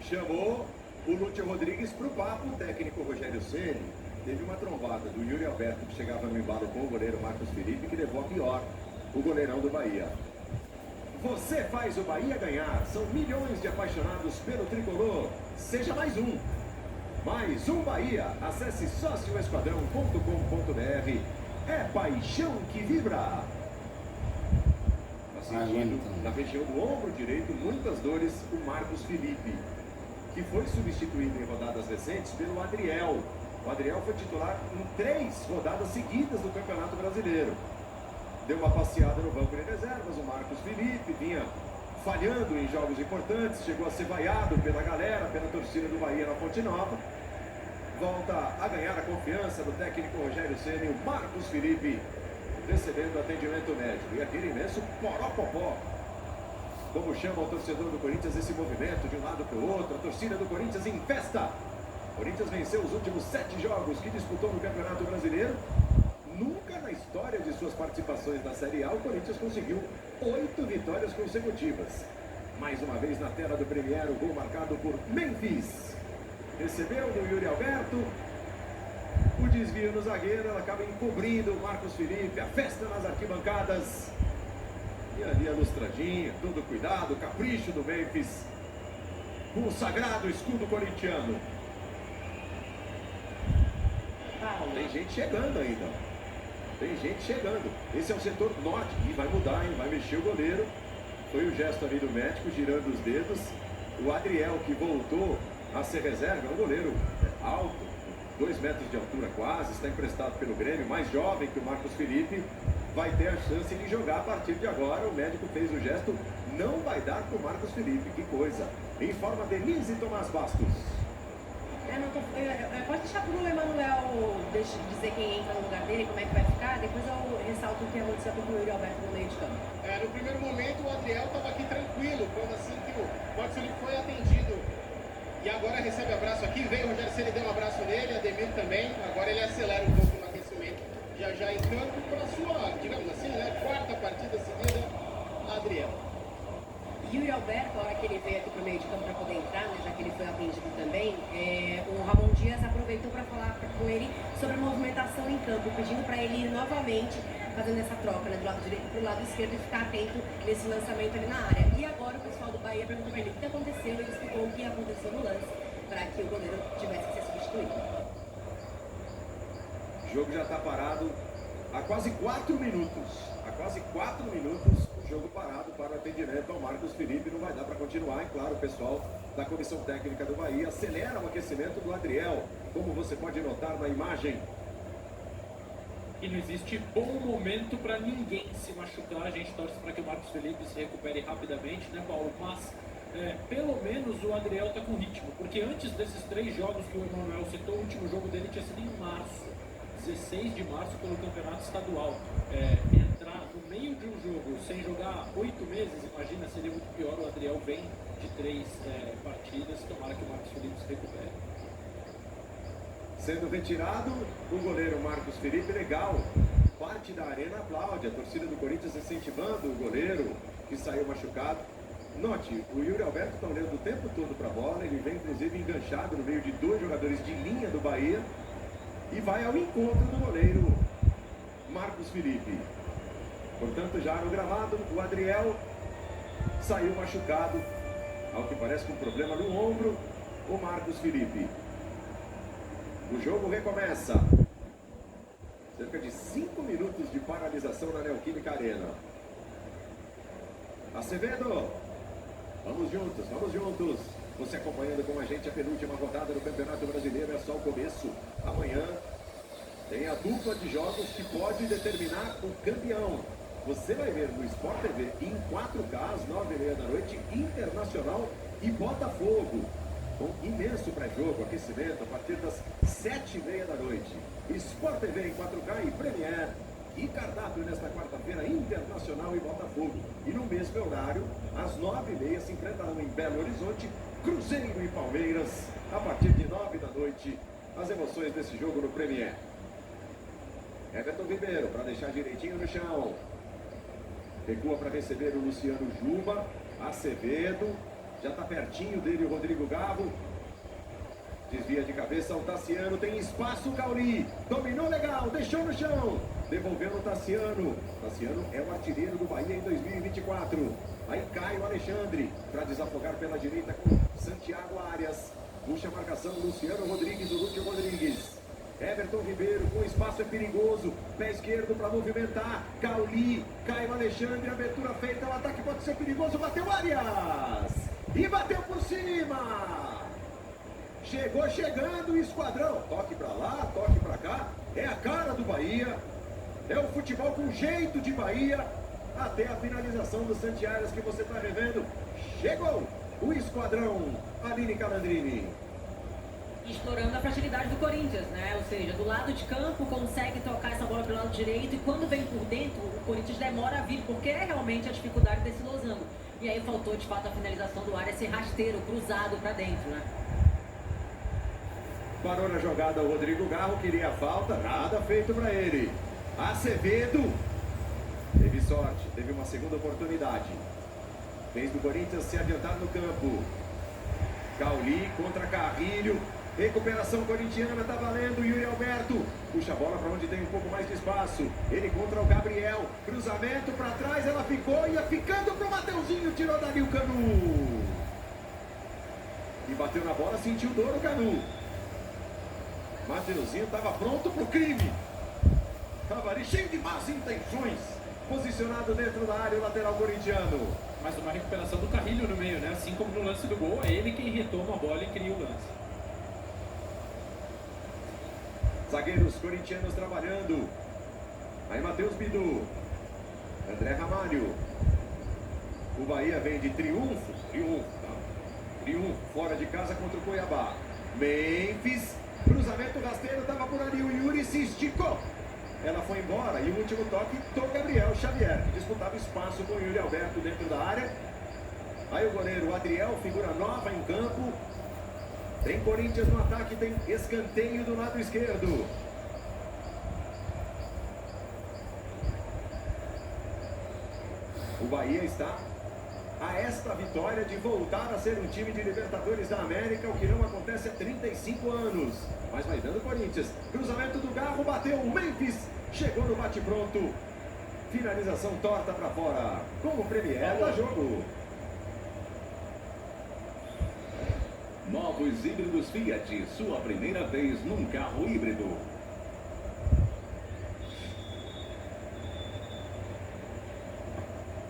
Chamou o Lúcio Rodrigues para o papo. O técnico Rogério Ceni teve uma trombada do Yuri Alberto, que chegava no embalo com o goleiro Marcos Felipe, que levou a pior o goleirão do Bahia. Você faz o Bahia ganhar. São milhões de apaixonados pelo tricolor. Seja mais um. Mais um Bahia. Acesse socioesquadrão.com.br. É paixão que vibra. Está sentindo na região do ombro direito muitas dores o Marcos Felipe, que foi substituído em rodadas recentes pelo Adriel. O Adriel foi titular em 3 rodadas seguidas do Campeonato Brasileiro. Deu uma passeada no banco de reservas. O Marcos Felipe vinha falhando em jogos importantes. Chegou a ser vaiado pela galera, pela torcida do Bahia na Fonte Nova. Volta a ganhar a confiança do técnico Rogério Ceni. O Marcos Felipe recebendo atendimento médico. E aquele imenso poró-popó. Como chama o torcedor do Corinthians esse movimento de um lado para o outro. A torcida do Corinthians em festa. O Corinthians venceu os últimos 7 jogos que disputou no Campeonato Brasileiro. Nunca na história de suas participações na Série A o Corinthians conseguiu 8 vitórias consecutivas. Mais uma vez na tela do Premier, o gol marcado por Memphis. Recebeu do Yuri Alberto. O desvio no zagueiro, ela acaba encobrindo o Marcos Felipe. A festa nas arquibancadas. E ali a lustradinha, todo cuidado, capricho do Memphis. Com o sagrado escudo corintiano. Tem gente chegando ainda. Tem gente chegando. Esse é o setor norte. E vai mudar, hein? Vai mexer o goleiro. Foi o gesto ali do médico, girando os dedos. O Adriel, que voltou a ser reserva, é um goleiro alto, 2 metros de altura quase, está emprestado pelo Grêmio, mais jovem que o Marcos Felipe, vai ter a chance de jogar a partir de agora. O médico fez o gesto, não vai dar para o Marcos Felipe, que coisa. Informa Denise Tomás Bastos. Pode deixar para o Emanuel dizer quem entra no lugar dele, como é que vai ficar, depois eu ressalto o que aconteceu com o Yuri Alberto no meio de campo. No primeiro momento o Adriel estava aqui tranquilo, quando assim que o Marcos Felipe foi atendido. E agora recebe abraço aqui, veio o Rogério Ceni, deu um abraço nele, Ademir também. Agora ele acelera um pouco no aquecimento, já em campo para sua, digamos assim, né, 4ª partida seguida, Adriel. Yuri Alberto, a hora que ele veio aqui para o meio de campo para poder entrar, né, já que ele foi atendido também, o Ramon Dias aproveitou para falar com ele sobre a movimentação em campo, pedindo para ele ir novamente fazendo essa troca, né, do lado direito para o lado esquerdo e ficar atento nesse lançamento ali na área. E agora o pessoal do Bahia perguntou para ele o que aconteceu, ele explicou o que aconteceu no lance para que o goleiro tivesse que ser substituído. O jogo já está parado há quase 4 minutos. Há quase 4 minutos o jogo parado para o atendimento ao Marcos Felipe. Não vai dar para continuar. E claro, o pessoal da comissão técnica do Bahia acelera o aquecimento do Adriel, como você pode notar na imagem. E não existe bom momento para ninguém se machucar. A gente torce para que o Marcos Felipe se recupere rapidamente, né, Paulo? Mas pelo menos o Adriel está com ritmo, porque antes desses 3 jogos que o Emanuel citou, o último jogo dele tinha sido em março, 16 de março, pelo campeonato estadual. Entrar no meio de um jogo sem jogar 8 meses, imagina, seria muito pior. O Adriel vem de 3 partidas, tomara que o Marcos Felipe se recupere. Sendo retirado, o goleiro Marcos Felipe, legal. Parte da arena aplaude, a torcida do Corinthians incentivando o goleiro que saiu machucado. Note, o Yuri Alberto está olhando o tempo todo para a bola, ele vem inclusive enganchado no meio de 2 jogadores de linha do Bahia e vai ao encontro do goleiro Marcos Felipe. Portanto, já no gramado, o Adriel saiu machucado, ao que parece com um problema no ombro, o Marcos Felipe. O jogo recomeça. Cerca de 5 minutos de paralisação na Neoquímica Arena. Acevedo, vamos juntos, vamos juntos. Você acompanhando com a gente a penúltima rodada do Campeonato Brasileiro, é só o começo. Amanhã tem a dupla de jogos que pode determinar o campeão. Você vai ver no Sport TV em 4K às 9h30 da noite, Internacional e Botafogo. Com imenso pré-jogo, aquecimento a partir das 7h30 da noite. Sport TV em 4K e Premiere. E cardápio nesta quarta-feira, Internacional e Botafogo. E no mesmo horário, às 9h30, se enfrentarão em Belo Horizonte, Cruzeiro e Palmeiras. A partir de 9 da noite, as emoções desse jogo no Premiere. Everton Ribeiro para deixar direitinho no chão. Recua para receber o Luciano Juba. Acevedo. Já está pertinho dele o Rodrigo Garro. Desvia de cabeça o Tassiano. Tem espaço o Cauli. Dominou legal. Deixou no chão. Devolveu no Tassiano. Tassiano é o artilheiro do Bahia em 2024. Aí cai o Alexandre para desafogar pela direita com Santiago Arias. Puxa a marcação Luciano Rodrigues, o Lúcio Rodrigues. Everton Ribeiro com espaço é perigoso. Pé esquerdo para movimentar. Cauli. Cai o Alexandre. Abertura feita. O ataque pode ser perigoso. Bateu Arias. E bateu por cima. Chegou chegando o esquadrão. Toque para lá, toque para cá. É a cara do Bahia. É o futebol com jeito de Bahia. Até a finalização do Santiago que você está revendo. Chegou o esquadrão. Aline Calandrini. Explorando a fragilidade do Corinthians, né? Ou seja, do lado de campo consegue tocar essa bola pelo lado direito e quando vem por dentro, o Corinthians demora a vir, porque é realmente a dificuldade desse losango. E aí faltou de fato a finalização do área, esse rasteiro cruzado para dentro, né? Parou na jogada o Rodrigo Garro, queria a falta, nada feito para ele. Acevedo teve sorte, teve uma segunda oportunidade. Fez do Corinthians se adiantar no campo. Cauli contra Carrilho. Recuperação corintiana, tá valendo. Yuri Alberto puxa a bola para onde tem um pouco mais de espaço. Ele contra o Gabriel. Cruzamento para trás, ela ficou. Ia ficando pro Mateuzinho. Tirou dali o Canu. E bateu na bola, sentiu dor o Canu. Mateuzinho estava pronto pro crime. Tava ali cheio de más intenções. Posicionado dentro da área, o lateral corintiano. Mais uma recuperação do Carrilho no meio, né? Assim como no lance do gol, é ele quem retoma a bola e cria o lance. Zagueiros corintianos trabalhando. Aí Matheus Bidu. André Ramalho. O Bahia vem de triunfo. Triunfo fora de casa contra o Cuiabá. Memphis. Cruzamento rasteiro, estava por ali. O Yuri se esticou. Ela foi embora e o último toque do Gabriel Xavier, que disputava espaço com o Yuri Alberto dentro da área. Aí o goleiro Adriel, figura nova em campo. Tem Corinthians no ataque, tem escanteio do lado esquerdo. O Bahia está a esta vitória de voltar a ser um time de Libertadores da América, o que não acontece há 35 anos. Mas vai dando Corinthians. Cruzamento do Garro, bateu o Memphis. Chegou no bate-pronto. Finalização torta para fora. Como Premier da jogo. Novos híbridos Fiat, sua primeira vez num carro híbrido.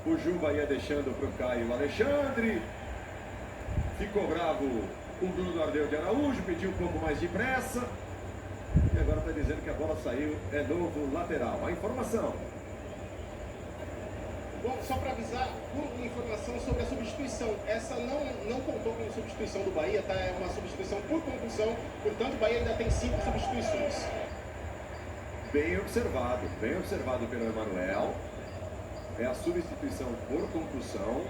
O Juba ia deixando para o Caio Alexandre. Ficou bravo o Bruno Ardeu de Araújo, pediu um pouco mais de pressa. E agora está dizendo que a bola saiu, é novo lateral. A informação. Bom, só para avisar, uma informação sobre a substituição. Essa não contou como substituição do Bahia, tá? É uma substituição por concussão, portanto o Bahia ainda tem 5 substituições. Bem observado pelo Emanuel. É a substituição por concussão.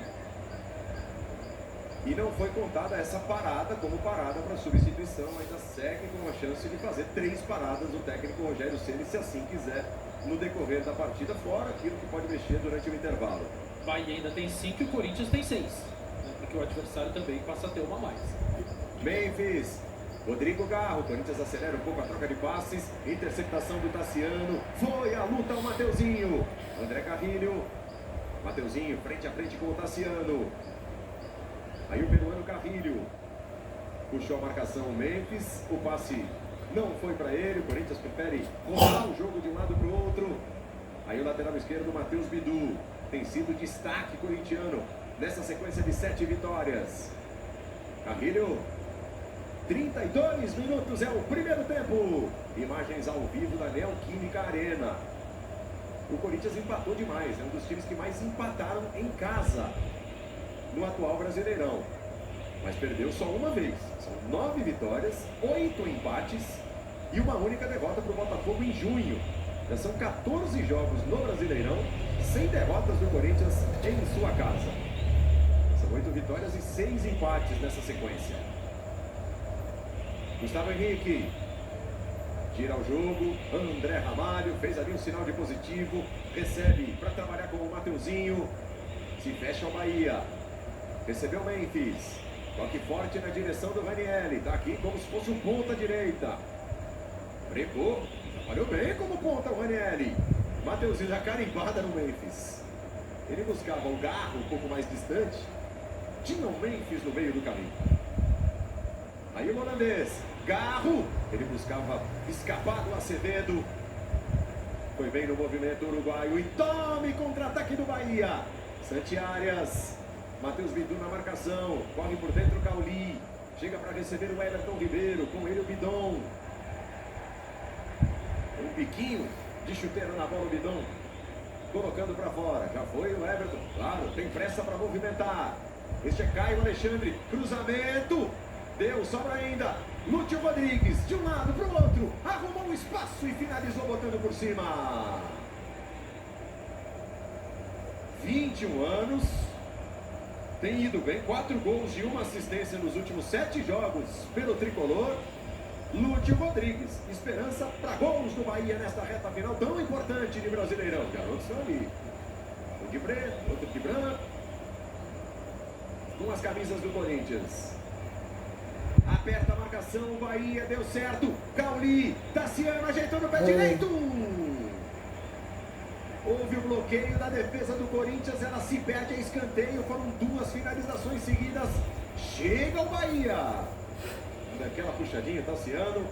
E não foi contada essa parada como parada para substituição. Ainda segue com a chance de fazer 3 paradas o técnico Rogério Ceni, se assim quiser, no decorrer da partida, fora aquilo que pode mexer durante o intervalo. Bahia ainda tem 5 e o Corinthians tem 6. Né? Porque o adversário também passa a ter uma a mais. Memphis. Rodrigo Garro, Corinthians acelera um pouco a troca de passes. Interceptação do Tassiano. Foi a luta ao Mateuzinho. André Carrilho. Mateuzinho frente a frente com o Tassiano. Aí o peruano Carrilho. Puxou a marcação o Memphis. O passe não foi para ele. O Corinthians prefere rodar o jogo de um lado para o outro. Aí o lateral esquerdo, Matheus Bidu. Tem sido destaque corintiano nessa sequência de 7 vitórias. Carrilho. 32 minutos é o primeiro tempo. Imagens ao vivo da Neoquímica Arena. O Corinthians empatou demais. É um dos times que mais empataram em casa no atual Brasileirão. Mas perdeu só uma vez. São 9 vitórias, 8 empates e uma única derrota para o Botafogo em junho. Já são 14 jogos no Brasileirão, sem derrotas do Corinthians em sua casa. São 8 vitórias e 6 empates nessa sequência. Gustavo Henrique tira o jogo. André Ramalho fez ali um sinal de positivo. Recebe para trabalhar com o Mateuzinho. Se fecha o Bahia. Recebeu o Memphis. Toque forte na direção do Ranieri. Está aqui como se fosse um ponta direita. Brecou. Trabalhou bem como ponta o Ranieri. Mateuzinho já carimbada no Memphis. Ele buscava o Garro um pouco mais distante. Tinha o Memphis no meio do caminho. Aí o holandês. Garro. Ele buscava escapar do Acevedo. Foi bem no movimento uruguaio. E tome contra-ataque do Bahia. Santi Arias. Matheus Bidu na marcação. Corre por dentro o Cauli. Chega para receber o Everton Ribeiro. Com ele o Bidon. Um biquinho de chuteiro na bola o Bidon. Colocando para fora. Já foi o Everton. Claro, tem pressa para movimentar. Este é Caio Alexandre. Cruzamento. Deu, sobra ainda. Lúcio Rodrigues, de um lado para o outro. Arrumou um espaço e finalizou botando por cima. 21 anos. Tem ido bem. 4 gols e 1 assistência nos últimos 7 jogos pelo tricolor. Lúcio Rodrigues. Esperança para gols do Bahia nesta reta final tão importante de Brasileirão. Garotos estão ali. Um de preto, outro de branco. Com as camisas do Corinthians. Aperta a marcação, o Bahia, deu certo. Cauli, Tassiano ajeitou no pé direito. Houve o bloqueio da defesa do Corinthians, ela se perde a escanteio. Foram 2 finalizações seguidas. Chega o Bahia. Daquela puxadinha, Tassiano.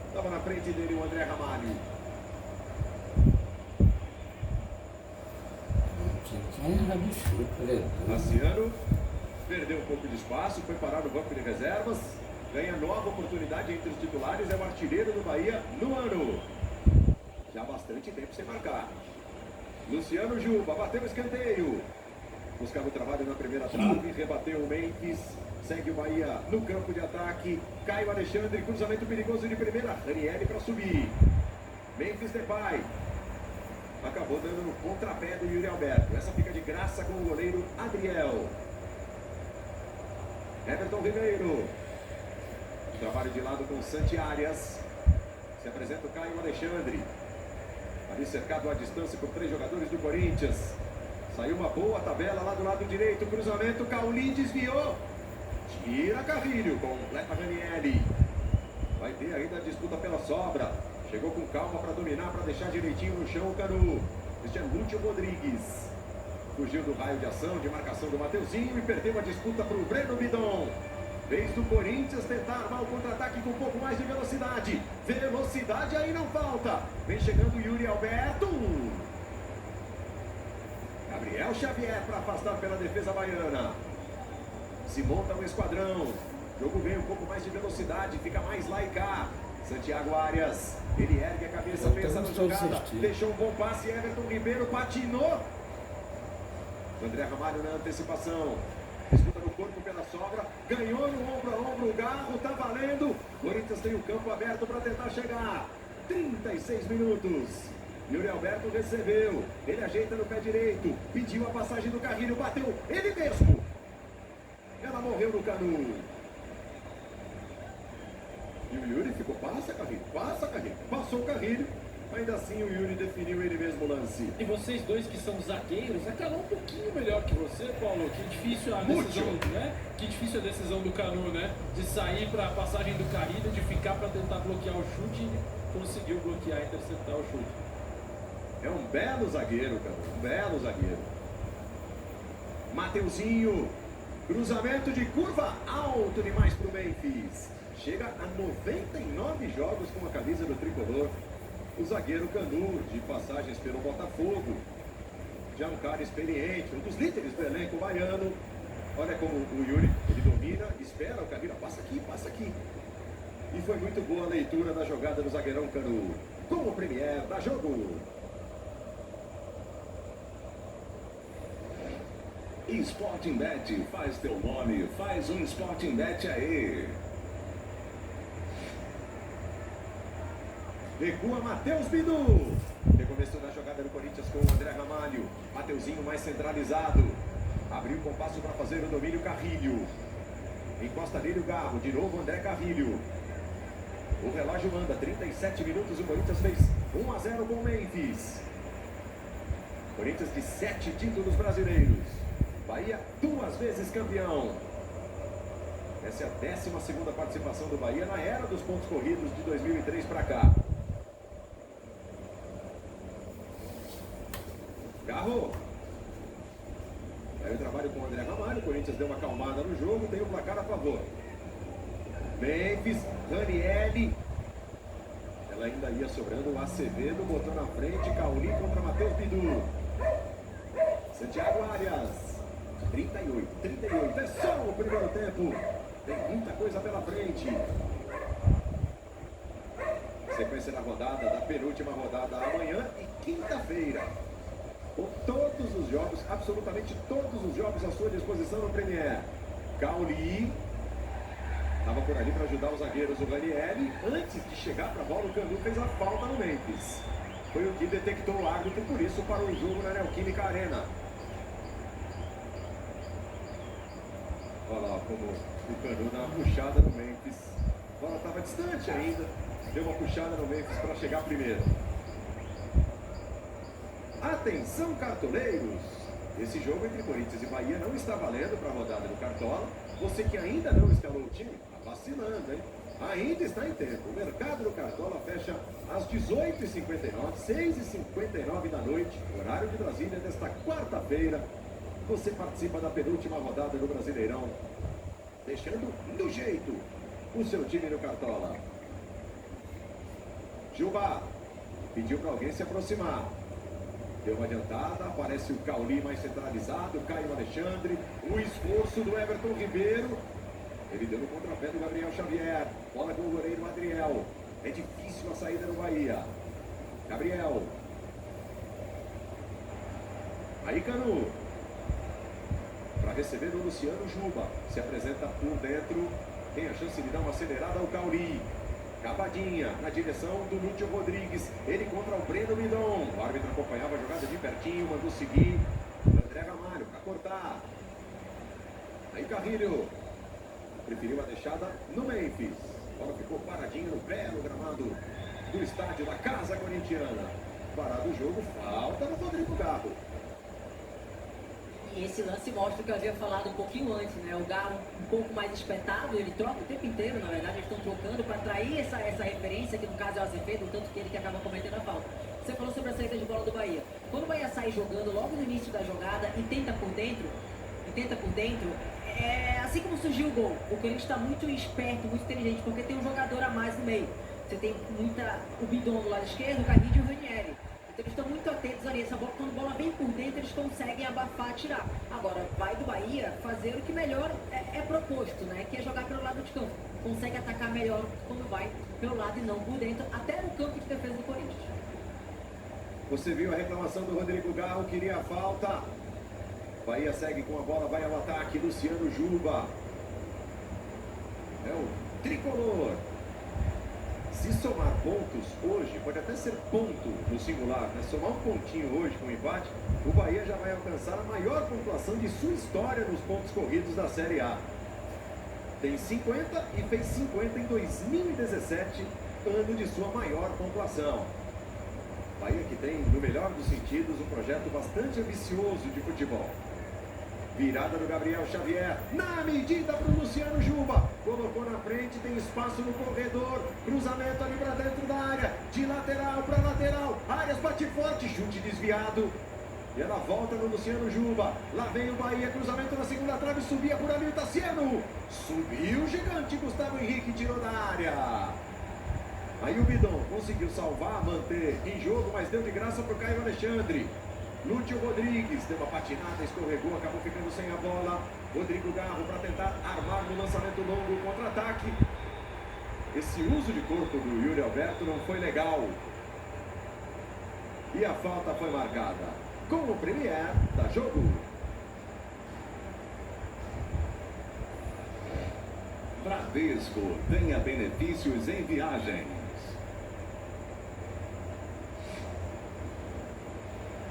Estava na frente dele o André Ramalho. Marciano perdeu um pouco de espaço, foi parar no banco de reservas, ganha nova oportunidade entre os titulares, é o artilheiro do Bahia no ano. Já há bastante tempo sem marcar. Luciano Juba bateu o escanteio. Buscava o trabalho na primeira trave, rebateu o Memphis. Segue o Bahia no campo de ataque. Caio Alexandre, cruzamento perigoso de primeira. Ranieri para subir. Memphis Depay. Acabou dando no contrapé do Yuri Alberto. Essa fica de graça com o goleiro Adriel. Everton Ribeiro. Trabalho de lado com Santi Arias. Se apresenta o Caio Alexandre. Ali cercado à distância por 3 jogadores do Corinthians. Saiu uma boa tabela lá do lado direito. Cruzamento, Cauli desviou. Tira Carrilho, completa Ranieri. Vai ter ainda a disputa pela sobra. Chegou com calma para dominar, para deixar direitinho no chão o Canu. Este é Lúcio Rodrigues. Fugiu do raio de ação, de marcação do Mateuzinho e perdeu a disputa para o Breno Bidon. Vez do Corinthians tentar armar o contra-ataque com um pouco mais de velocidade. Velocidade aí não falta. Vem chegando o Yuri Alberto. Gabriel Xavier para afastar pela defesa baiana. Se monta um esquadrão. O jogo vem um pouco mais de velocidade, fica mais lá e cá. Santiago Arias, ele ergue a cabeça, pensa na jogada. Deixou um bom passe, Everton Ribeiro patinou. André Ramalho na antecipação. Disputa no corpo pela sobra. Ganhou no ombro a ombro o Garro, tá valendo. Corinthians tem o campo aberto para tentar chegar. 36 minutos. Yuri Alberto recebeu. Ele ajeita no pé direito. Pediu a passagem do Carrilho, bateu ele mesmo. Ela morreu no Canu. E o Yuri ficou, passa Carrilho, passou o Carrilho, ainda assim o Yuri definiu ele mesmo o lance. E vocês dois que são zagueiros, acabam um pouquinho melhor que você, Paulo. Que difícil a decisão, né? Que difícil a decisão do Canu, né? De sair para a passagem do Carrilho, de ficar para tentar bloquear o chute e conseguiu bloquear e interceptar o chute. É um belo zagueiro, Canu, um belo zagueiro. Mateuzinho, cruzamento de curva, alto demais para o Memphis. Chega a 99 jogos com a camisa do tricolor. O zagueiro Canu, de passagens pelo Botafogo. Já um cara experiente, um dos líderes do elenco baiano. Olha como o Yuri, ele domina, espera o Carrilho, passa aqui. E foi muito boa a leitura da jogada do zagueirão Canu. Como premier da jogo. Sporting Bet, faz teu nome, faz um Sporting Bet aí. Recua Matheus Bidu. Recomeçou na jogada do Corinthians com o André Ramalho. Mateuzinho mais centralizado. Abriu o compasso para fazer o domínio Carrilho. Encosta nele o Garro. De novo André Carrilho. O relógio manda. 37 minutos. O Corinthians fez 1-0 com o Memphis. Corinthians de 7 títulos brasileiros. Bahia 2 vezes campeão. Essa é a 12ª participação do Bahia na era dos pontos corridos de 2003 para cá. Garro. Aí o trabalho com o André Ramalho. O Corinthians deu uma acalmada no jogo. Tem o placar a favor. Memphis, Ranieri. Ela ainda ia sobrando. O Acevedo botou na frente. Cauli contra Matheus Bidu. Santiago Arias. 38. É só o primeiro tempo. Tem muita coisa pela frente. Sequência da rodada, da penúltima rodada amanhã e quinta-feira. Com todos os jogos, absolutamente todos os jogos à sua disposição no Premier. Cauli estava por ali para ajudar os zagueiros. O Ranieri, antes de chegar para a bola, o Canu fez a falta no Memphis. Foi o que detectou o árbitro, por isso parou o jogo na Neoquímica Arena. Olha lá como o Canu dá uma puxada no Memphis. A bola estava distante ainda. Deu uma puxada no Memphis para chegar primeiro. Atenção, cartoleiros! Esse jogo entre Corinthians e Bahia não está valendo para a rodada do Cartola. Você que ainda não escalou o time, está vacilando, hein? Ainda está em tempo. O mercado do Cartola fecha às 18h59, 6h59 da noite, horário de Brasília, desta quarta-feira. Você participa da penúltima rodada do Brasileirão, deixando do jeito o seu time no Cartola. Juba pediu para alguém se aproximar. Deu uma adiantada, aparece o Cauli mais centralizado, Caio Alexandre, o esforço do Everton Ribeiro. Ele deu no contrapé do Gabriel Xavier. Bola com o goleiro Adriel. É difícil a saída do Bahia. Gabriel. Aí Canu. Para receber o Luciano Juba. Se apresenta por dentro. Tem a chance de dar uma acelerada ao Cauli. Cavadinha na direção do Lúcio Rodrigues. Ele contra o Breno Midon. O árbitro acompanhava a jogada de pertinho. Mandou seguir. André Ramalho para cortar. Aí Carrilho. Preferiu a deixada no Memphis. A bola ficou paradinha no belo gramado do estádio da Casa Corintiana. Parado o jogo, falta no Rodrigo Garro. E esse lance mostra o que eu havia falado um pouquinho antes, né? O Garro um pouco mais espetado, ele troca o tempo inteiro, na verdade, eles estão trocando para atrair essa referência, que no caso é o Azevedo, tanto que ele que acaba cometendo a falta. Você falou sobre a saída de bola do Bahia. Quando o Bahia sai jogando logo no início da jogada e tenta por dentro, assim como surgiu o gol, o Corinthians está muito esperto, muito inteligente, porque tem um jogador a mais no meio. Você tem o Bidon do lado esquerdo, o Carrilho e o Ranieri. Então eles estão muito atentos ali. Essa bola, quando a bola vem por dentro, eles conseguem abafar, tirar. Agora, vai do Bahia fazer o que melhor é proposto, né? Que é jogar pelo lado de campo. Consegue atacar melhor quando vai pelo lado e não por dentro, até no campo de defesa do Corinthians. Você viu a reclamação do Rodrigo Garro, queria a falta. Bahia segue com a bola, vai ao ataque, Luciano Juba. É o tricolor. Se somar pontos hoje, pode até ser ponto no singular, né? Somar um pontinho hoje com um empate, o Bahia já vai alcançar a maior pontuação de sua história nos pontos corridos da Série A. Tem 50 e fez 50 em 2017, ano de sua maior pontuação. Bahia que tem, no melhor dos sentidos, um projeto bastante ambicioso de futebol. Virada do Gabriel Xavier, na medida para o Luciano Juba, colocou na frente, tem espaço no corredor, cruzamento ali para dentro da área, de lateral para lateral, Arias bate forte, chute desviado, e ela volta no Luciano Juba, lá vem o Bahia, cruzamento na segunda trave, subia por ali o Tassiano, subiu o gigante, Gustavo Henrique tirou da área, aí o Bidon conseguiu salvar, manter em jogo, mas deu de graça para o Caio Alexandre. Lúcio Rodrigues deu uma patinada, escorregou, acabou ficando sem a bola. Rodrigo Garro para tentar armar no lançamento longo, contra-ataque. Esse uso de corpo do Yuri Alberto não foi legal. E a falta foi marcada. Com o Premier, dá jogo. Bradesco, tenha benefícios em viagens.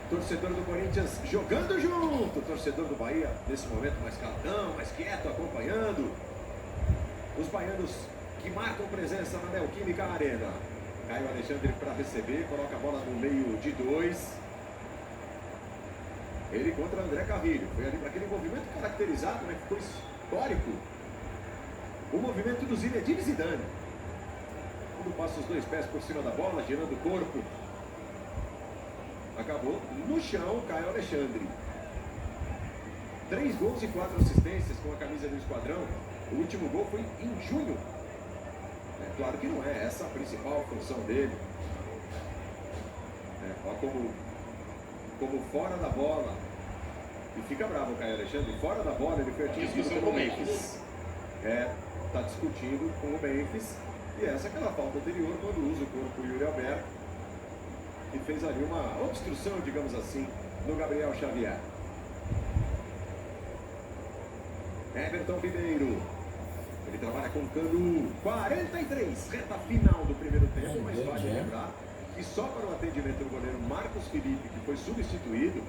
Torcedor do Corinthians jogando junto. Torcedor do Bahia, nesse momento mais calmão, mais quieto, acompanhando. Os baianos que marcam presença na Neoquímica Arena. Caio Alexandre para receber, coloca a bola no meio de dois. Ele contra André Carrilho. Foi ali para aquele movimento caracterizado, né? Ficou histórico. O movimento do Zinedine Zidane. Quando passa os dois pés por cima da bola, girando o corpo. Acabou no chão Caio Alexandre. 3 gols e 4 assistências com a camisa do esquadrão. O último gol foi em junho. É claro que não é essa a principal função dele. Olha como fora da bola. E fica bravo o Caio Alexandre. Fora da bola ele foi atingido pelo Memphis. Está discutindo com o Memphis. E essa é aquela falta anterior quando usa o corpo do Yuri Alberto. E fez ali uma obstrução, digamos assim, no Gabriel Xavier. Everton Ribeiro. Ele trabalha com Canu. 43, reta final do primeiro tempo, mas vale lembrar que só para o atendimento do goleiro Marcos Felipe, que foi substituído,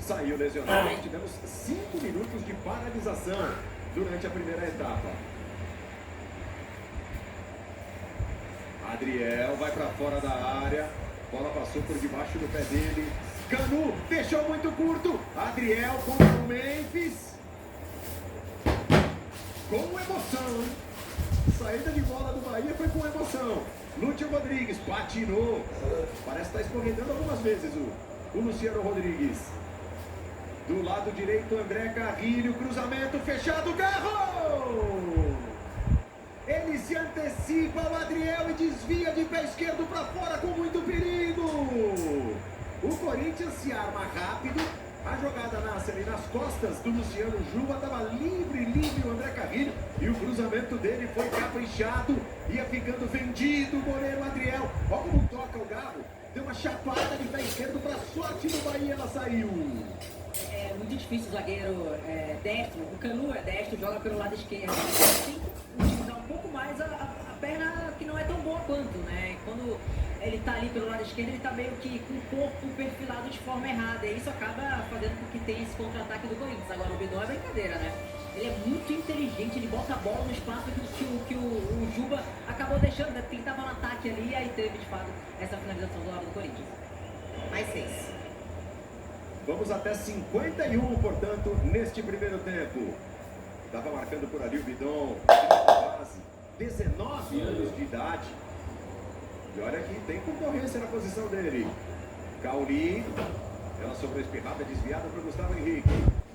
saiu lesionado. Nós tivemos 5 minutos de paralisação durante a primeira etapa. Adriel vai para fora da área. Bola passou por debaixo do pé dele. Canu deixou muito curto. Adriel contra o Memphis. Com emoção, hein? Saída de bola do Bahia foi com emoção. Lúcio Rodrigues patinou. Parece estar escorregando algumas vezes o Luciano Rodrigues. Do lado direito, André Carrilho. Cruzamento fechado. Garro! Ele se antecipa ao Adriel e desvia de pé esquerdo para fora com muito perigo. O Corinthians se arma rápido. A jogada nasce ali nas costas do Luciano Juba. Estava livre o André Carrilho. E o cruzamento dele foi caprichado. Ia ficando vendido o goleiro Adriel. Olha como toca o Garro. Deu uma chapada de pé esquerdo para sorte do Bahia. Ela saiu. É muito difícil o zagueiro destro. O Canu é destro, joga pelo lado esquerdo. Tem que utilizar um pouco mais a perna que não é tão boa quanto, né? Quando ele tá ali pelo lado esquerdo, ele tá meio que com o corpo perfilado de forma errada. E isso acaba fazendo com que tenha esse contra-ataque do Corinthians. Agora o Bidon é brincadeira, né? Ele é muito inteligente, ele bota a bola no espaço que o Juba acabou deixando, né? Tentava um ataque ali e aí teve de fato essa finalização do lado do Corinthians. Mais 6. Vamos até 51, portanto, neste primeiro tempo. Estava marcando por ali o Bidon, base, 19 anos de idade. E olha que tem concorrência na posição dele. Cauli, ela sobrou espirrada, desviada para o Gustavo Henrique.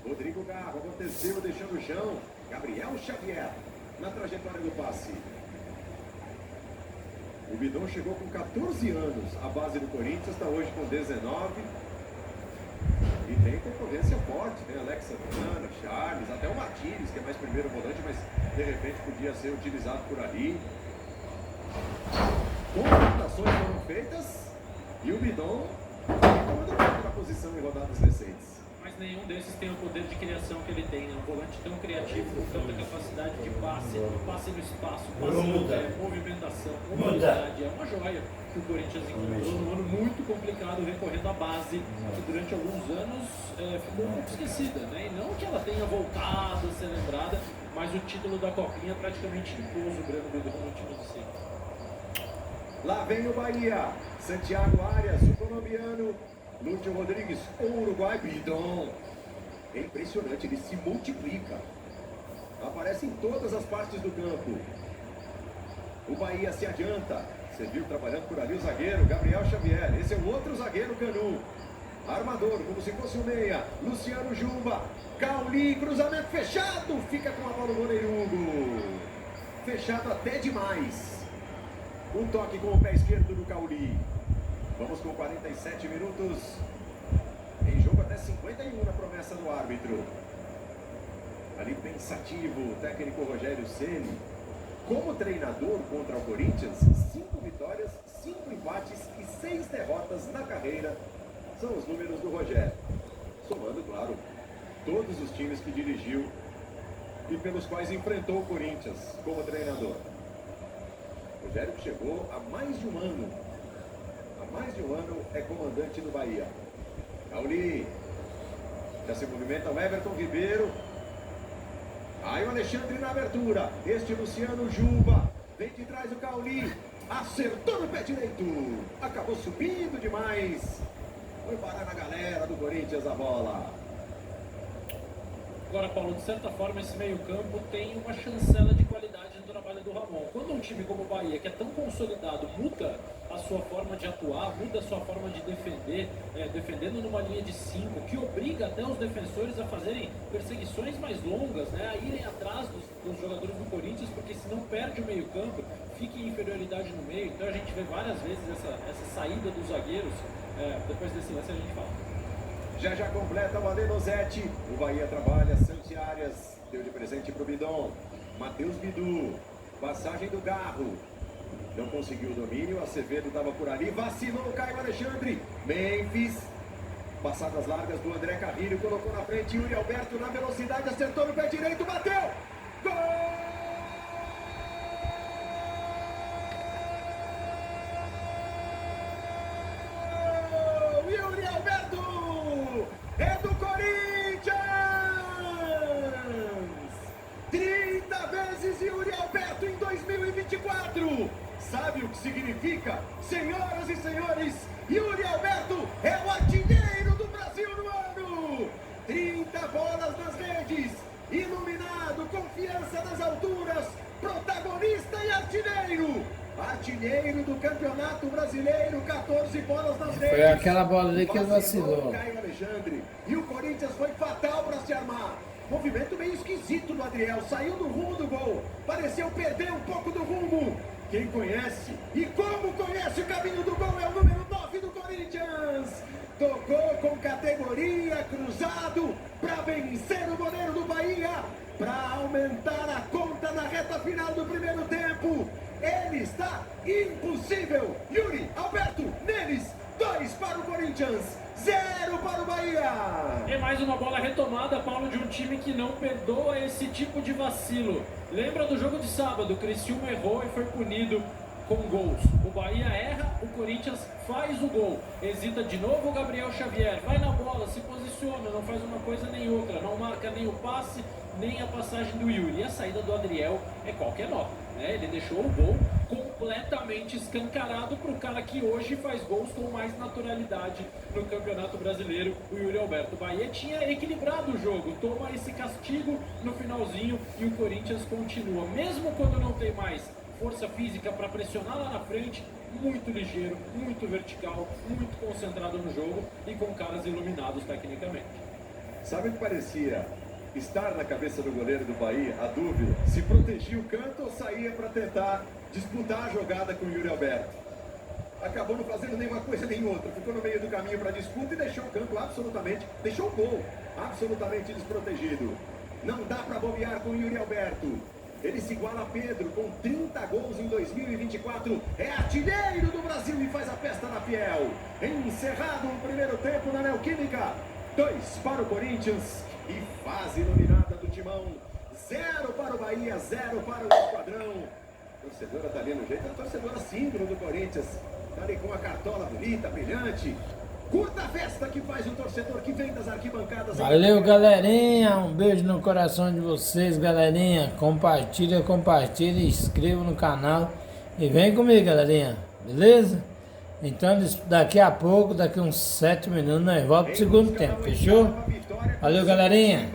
Rodrigo Garro, aconteceu, deixando o chão. Gabriel Xavier, na trajetória do passe. O Bidon chegou com 14 anos, a base do Corinthians está hoje com 19. E tem concorrência forte, tem Alex Santana, Charles, até o Martínez, que é mais primeiro volante, mas de repente podia ser utilizado por ali. Contratações foram feitas e o Bidon tomando conta da posição em rodadas recentes. Mas nenhum desses tem o poder de criação que ele tem, né? Um volante tão criativo, com tanta capacidade de passe no espaço, passe no pé, movimentação, mobilidade. É uma joia que o Corinthians encontrou num ano muito complicado, recorrendo à base, que durante alguns anos ficou muito esquecida, né? E não que ela tenha voltado a ser lembrada, mas o título da Copinha praticamente impôs o Grêmio Bidon no time de sempre. Lá vem o Bahia, Santiago Arias, o colombiano, Lúcio Rodrigues, o Uruguai, Bidon. É impressionante, ele se multiplica. Aparece em todas as partes do campo. O Bahia se adianta. Você viu trabalhando por ali o zagueiro, Gabriel Xavier. Esse é o outro zagueiro, Canu. Armador, como se fosse o meia. Luciano Juba. Cauli, cruzamento fechado. Fica com a bola o goleiro Hugo. Fechado até demais. Um toque com o pé esquerdo do Cauli. Vamos com 47 minutos. Em jogo até 51 na promessa do árbitro. Ali pensativo, o técnico Rogério Ceni. Como treinador contra o Corinthians, 5 vitórias, 5 empates e 6 derrotas na carreira. São os números do Rogério. Somando, claro, todos os times que dirigiu e pelos quais enfrentou o Corinthians como treinador. Rogério que chegou há mais de um ano. Há mais de um ano é comandante do Bahia. Cauli. Já se movimenta o Everton Ribeiro. Aí o Alexandre na abertura. Este Luciano Juba. Vem de trás o Cauli. Acertou no pé direito. Acabou subindo demais. Foi parar na galera do Corinthians a bola. Agora, Paulo, de certa forma, esse meio-campo tem uma chancela de qualidade no trabalho do Ramon. Quando um time como o Bahia, que é tão consolidado, muda a sua forma de atuar, muda a sua forma de defender, defendendo numa linha de 5, que obriga até os defensores a fazerem perseguições mais longas, né, a irem atrás dos jogadores do Corinthians, porque se não perde o meio-campo, fica em inferioridade no meio. Então a gente vê várias vezes essa saída dos zagueiros. Depois desse lance a gente fala. Já completa o Adenozete. O Bahia trabalha, Santi Arias. Deu de presente pro Bidon. Matheus Bidu. Passagem do Garro. Não conseguiu o domínio. Acevedo estava por ali. Vacilou o Caio Alexandre. Memphis. Passadas largas do André Carrilho. Colocou na frente Yuri Alberto na velocidade. Acertou no pé direito. Bateu. Gol! Yuri Alberto! É do Corinthians! 30 vezes Yuri Alberto em 2024! Sabe o que significa? Senhoras e senhores, Yuri Alberto é o artilheiro do Brasil no ano! 30 bolas nas redes, iluminado, confiança nas alturas, protagonista e artilheiro! Artilheiro do Campeonato Brasileiro, 14 bolas nas redes. Foi aquela bola ali que ele vacilou. Caio Alexandre. E o Corinthians foi fatal para se armar. Movimento meio esquisito do Adriel. Saiu do rumo do gol. Pareceu perder um pouco do rumo. Quem conhece e como conhece o caminho do gol é o número 9 do Corinthians. Tocou com categoria, cruzado, para vencer o goleiro do Bahia, para aumentar a conta na reta final do primeiro tempo. Ele está impossível. Yuri Alberto Neves, 2 para o Corinthians, 0 para o Bahia. É mais uma bola retomada, Paulo, de um time que não perdoa esse tipo de vacilo. Lembra do jogo de sábado, o Criciúma errou e foi punido com gols. O Bahia erra, o Corinthians faz o gol. Hesita de novo o Gabriel Xavier, vai na bola, se posiciona, não faz uma coisa nem outra, não marca nem o passe, nem a passagem do Yuri. E a saída do Adriel é qualquer nota, né? Ele deixou o gol completamente escancarado para o cara que hoje faz gols com mais naturalidade no Campeonato Brasileiro, o Yuri Alberto. O Bahia tinha equilibrado o jogo, toma esse castigo no finalzinho e o Corinthians continua, mesmo quando não tem mais força física para pressionar lá na frente, muito ligeiro, muito vertical, muito concentrado no jogo e com caras iluminados tecnicamente. Sabe o que parecia estar na cabeça do goleiro do Bahia? A dúvida, se protegia o canto ou saía para tentar disputar a jogada com o Yuri Alberto. Acabou não fazendo nenhuma coisa nem outra, ficou no meio do caminho para a disputa e deixou o campo absolutamente, deixou o gol absolutamente desprotegido. Não dá para bobear com o Yuri Alberto. Ele se iguala a Pedro com 30 gols em 2024. É artilheiro do Brasil e faz a festa na Fiel. Encerrado o primeiro tempo na Neoquímica. 2 para o Corinthians e fase iluminada do Timão. 0 para o Bahia, 0 para o Esquadrão. A torcedora tá ali no jeito, a torcedora símbolo do Corinthians. Tá ali com a cartola bonita, brilhante. Curta a festa que faz o torcedor que vem das arquibancadas. Valeu, galerinha. Um beijo no coração de vocês, galerinha. Compartilha, inscreva no canal. E vem comigo, galerinha. Beleza? Então, daqui a pouco, daqui uns 7 minutos, nós voltamos pro segundo tempo. Fechou? Valeu, galerinha.